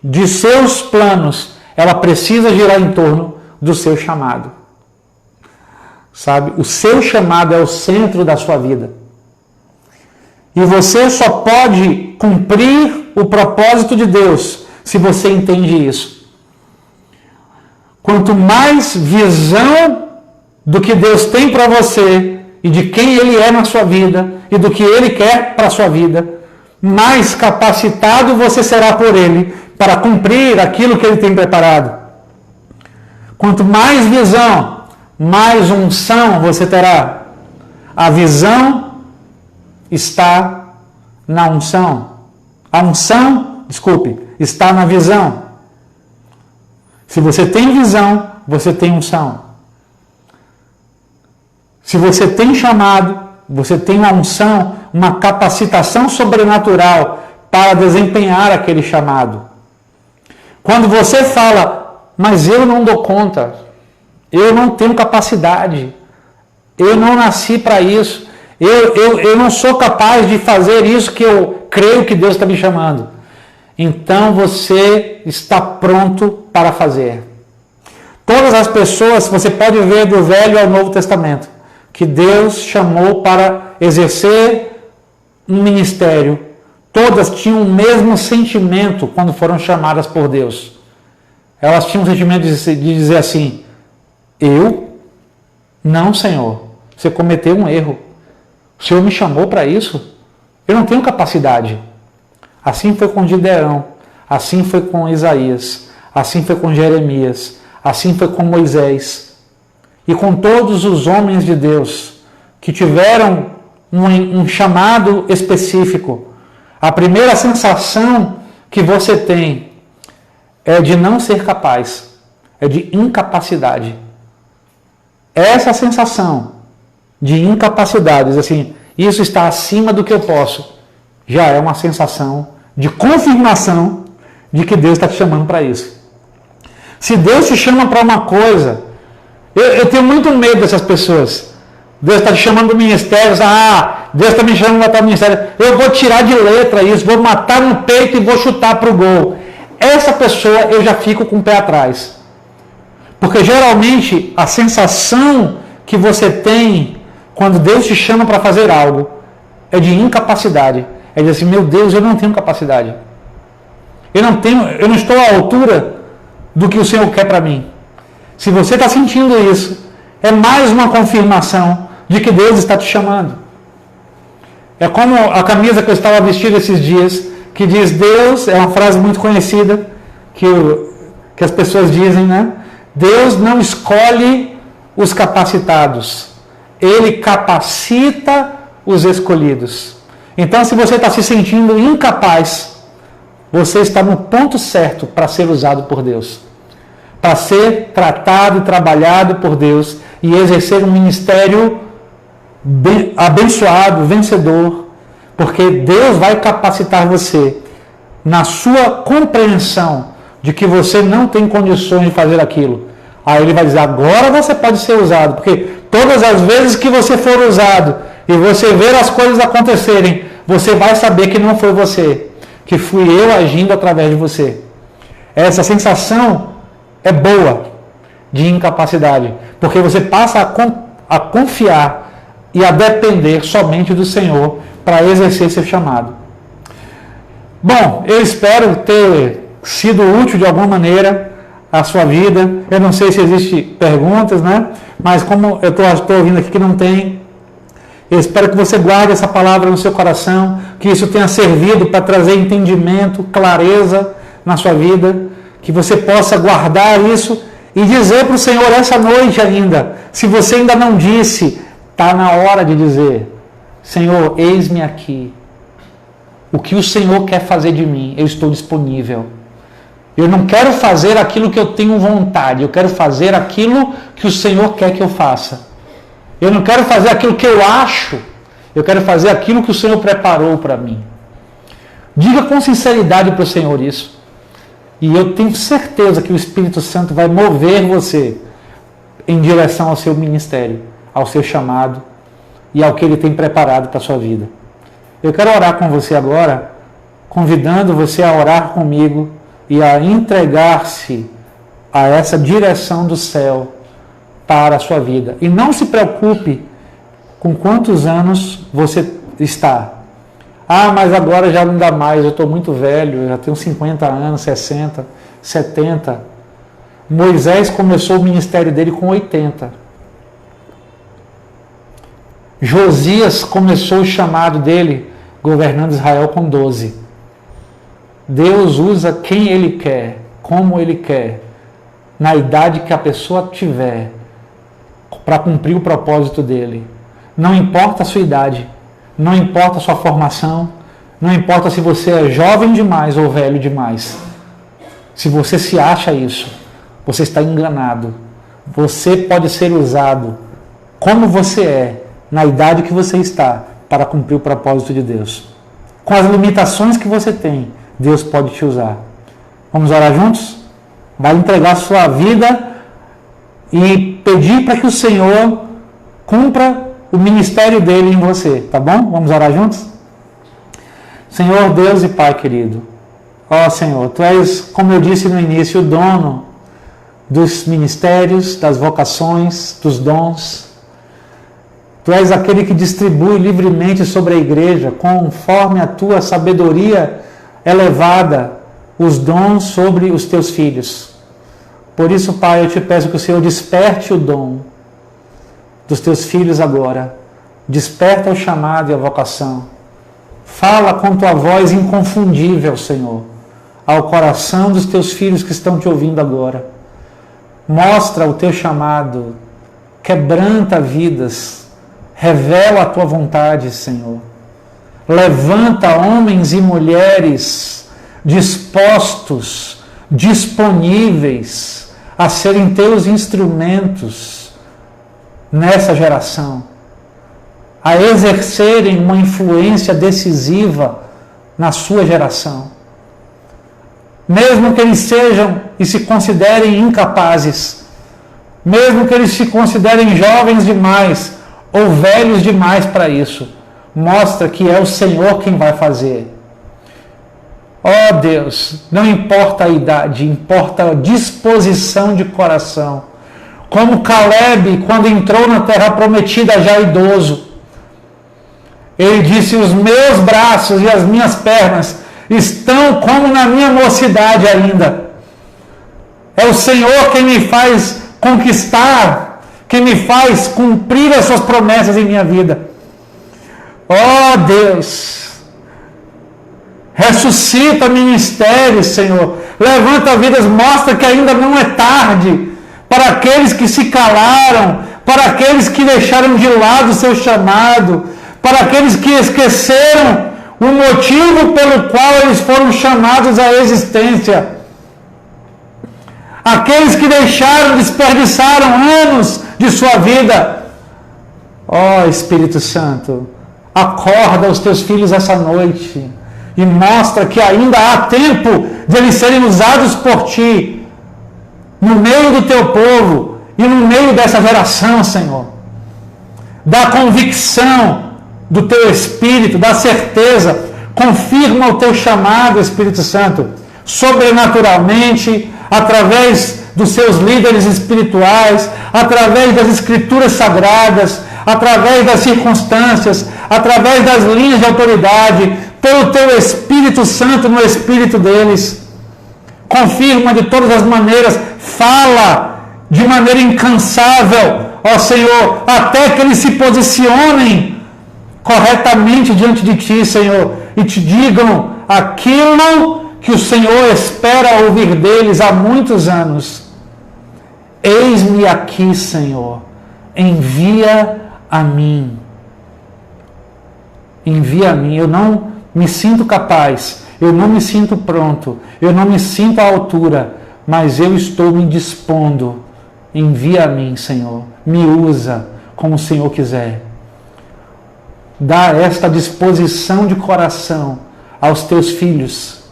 de seus planos. Ela precisa girar em torno do seu chamado. Sabe? O seu chamado é o centro da sua vida. E você só pode cumprir o propósito de Deus se você entende isso. Quanto mais visão do que Deus tem para você e de quem Ele é na sua vida e do que Ele quer para a sua vida, mais capacitado você será por Ele para cumprir aquilo que Ele tem preparado. Quanto mais visão, mais unção você terá. A visão está na unção. A unção, está na visão. Se você tem visão, você tem unção. Se você tem chamado, você tem uma unção, uma capacitação sobrenatural para desempenhar aquele chamado. Quando você fala, mas eu não dou conta, eu não tenho capacidade, eu não nasci para isso, eu não sou capaz de fazer isso que eu creio que Deus está me chamando. Então você está pronto para fazer. Todas as pessoas, você pode ver do Velho ao Novo Testamento, que Deus chamou para exercer um ministério, todas tinham o mesmo sentimento quando foram chamadas por Deus. Elas tinham o sentimento de dizer assim, eu? Não, Senhor. Você cometeu um erro. O Senhor me chamou para isso? Eu não tenho capacidade. Assim foi com Gideão. Assim foi com Isaías. Assim foi com Jeremias. Assim foi com Moisés. E com todos os homens de Deus que tiveram um chamado específico. A primeira sensação que você tem é de não ser capaz. É de incapacidade. Essa sensação de incapacidade, assim, isso está acima do que eu posso, já é uma sensação de confirmação de que Deus está te chamando para isso. Se Deus te chama para uma coisa, eu tenho muito medo dessas pessoas. Deus está te chamando para o ministério, Deus está me chamando para o ministério, eu vou tirar de letra isso, vou matar no peito e vou chutar para o gol. Essa pessoa eu já fico com o pé atrás. Porque geralmente a sensação que você tem quando Deus te chama para fazer algo é de incapacidade. É de assim, meu Deus, eu não tenho capacidade. Eu não estou à altura do que o Senhor quer para mim. Se você está sentindo isso, é mais uma confirmação de que Deus está te chamando. É como a camisa que eu estava vestindo esses dias, que diz: Deus, é uma frase muito conhecida, que as pessoas dizem, né? Deus não escolhe os capacitados, Ele capacita os escolhidos. Então, se você está se sentindo incapaz, você está no ponto certo para ser usado por Deus, para ser tratado e trabalhado por Deus e exercer um ministério abençoado, vencedor, porque Deus vai capacitar você na sua compreensão de que você não tem condições de fazer aquilo. Aí Ele vai dizer: agora você pode ser usado, porque todas as vezes que você for usado e você ver as coisas acontecerem, você vai saber que não foi você, que fui eu agindo através de você. Essa sensação é boa de incapacidade, porque você passa a confiar e a depender somente do Senhor para exercer seu chamado. Bom, eu espero ter sido útil de alguma maneira à sua vida. Eu não sei se existem perguntas, né? Mas como eu estou ouvindo aqui que não tem, eu espero que você guarde essa palavra no seu coração, que isso tenha servido para trazer entendimento, clareza na sua vida, que você possa guardar isso e dizer para o Senhor essa noite ainda, se você ainda não disse, está na hora de dizer: Senhor, eis-me aqui. O que o Senhor quer fazer de mim, eu estou disponível. Eu não quero fazer aquilo que eu tenho vontade, eu quero fazer aquilo que o Senhor quer que eu faça. Eu não quero fazer aquilo que eu acho, eu quero fazer aquilo que o Senhor preparou para mim. Diga com sinceridade para o Senhor isso. E eu tenho certeza que o Espírito Santo vai mover você em direção ao seu ministério, ao seu chamado e ao que Ele tem preparado para a sua vida. Eu quero orar com você agora, convidando você a orar comigo e a entregar-se a essa direção do céu para a sua vida. E não se preocupe com quantos anos você está. Ah, mas agora já não dá mais, eu estou muito velho, eu já tenho 50 anos, 60, 70. Moisés começou o ministério dele com 80. Josias começou o chamado dele governando Israel com 12. Deus usa quem Ele quer, como Ele quer, na idade que a pessoa tiver, para cumprir o propósito dele. Não importa a sua idade, não importa a sua formação, não importa se você é jovem demais ou velho demais. Se você se acha isso, você está enganado. Você pode ser usado como você é, na idade que você está, para cumprir o propósito de Deus. Com as limitações que você tem, Deus pode te usar. Vamos orar juntos? Vai entregar sua vida e pedir para que o Senhor cumpra o ministério dele em você, tá bom? Vamos orar juntos? Senhor Deus e Pai querido, ó Senhor, Tu és, como eu disse no início, o dono dos ministérios, das vocações, dos dons. Tu és aquele que distribui livremente sobre a igreja, conforme a Tua sabedoria elevada, os dons sobre os Teus filhos. Por isso, Pai, eu te peço que o Senhor desperte o dom dos Teus filhos agora. Desperta o chamado e a vocação. Fala com Tua voz inconfundível, Senhor, ao coração dos Teus filhos que estão Te ouvindo agora. Mostra o Teu chamado, quebranta vidas, revela a Tua vontade, Senhor. Levanta homens e mulheres dispostos, disponíveis a serem Teus instrumentos nessa geração, a exercerem uma influência decisiva na sua geração. Mesmo que eles sejam e se considerem incapazes, mesmo que eles se considerem jovens demais ou velhos demais para isso, mostra que é o Senhor quem vai fazer. Ó Deus, não importa a idade, importa a disposição de coração. Como Caleb, quando entrou na terra prometida já idoso, ele disse: os meus braços e as minhas pernas estão como na minha mocidade ainda. É o Senhor quem me faz conquistar, quem me faz cumprir as suas promessas em minha vida. Ó Deus, Ressuscita ministérios, Senhor. Levanta vidas, mostra que ainda não é tarde para aqueles que se calaram, para aqueles que deixaram de lado o seu chamado, para aqueles que esqueceram o motivo pelo qual eles foram chamados à existência. Aqueles que desperdiçaram anos de sua vida. Ó Espírito Santo, acorda os teus filhos essa noite e mostra que ainda há tempo de eles serem usados por ti no meio do teu povo e no meio dessa geração, Senhor. Dá convicção do teu Espírito, dá certeza, confirma o teu chamado, Espírito Santo, sobrenaturalmente, através dos seus líderes espirituais, através das escrituras sagradas, através das circunstâncias, através das linhas de autoridade, pelo teu Espírito Santo no espírito deles. Confirma de todas as maneiras, fala de maneira incansável, ó Senhor, até que eles se posicionem corretamente diante de ti, Senhor, e te digam aquilo que o Senhor espera ouvir deles há muitos anos. Eis-me aqui, Senhor, envia a mim. Envia a mim. Eu não me sinto capaz, eu não me sinto pronto, eu não me sinto à altura, mas eu estou me dispondo. Envia a mim, Senhor. Me usa como o Senhor quiser. Dá esta disposição de coração aos teus filhos.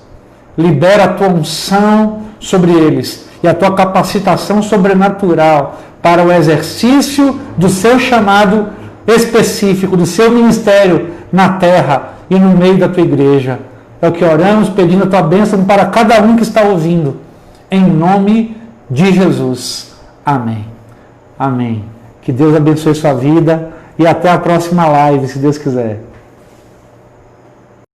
Libera a tua unção sobre eles e a tua capacitação sobrenatural para o exercício do seu chamado específico, do seu ministério na terra e no meio da tua igreja. É o que oramos, pedindo a tua bênção para cada um que está ouvindo. Em nome de Jesus. Amém. Amém. Que Deus abençoe sua vida e até a próxima live, se Deus quiser.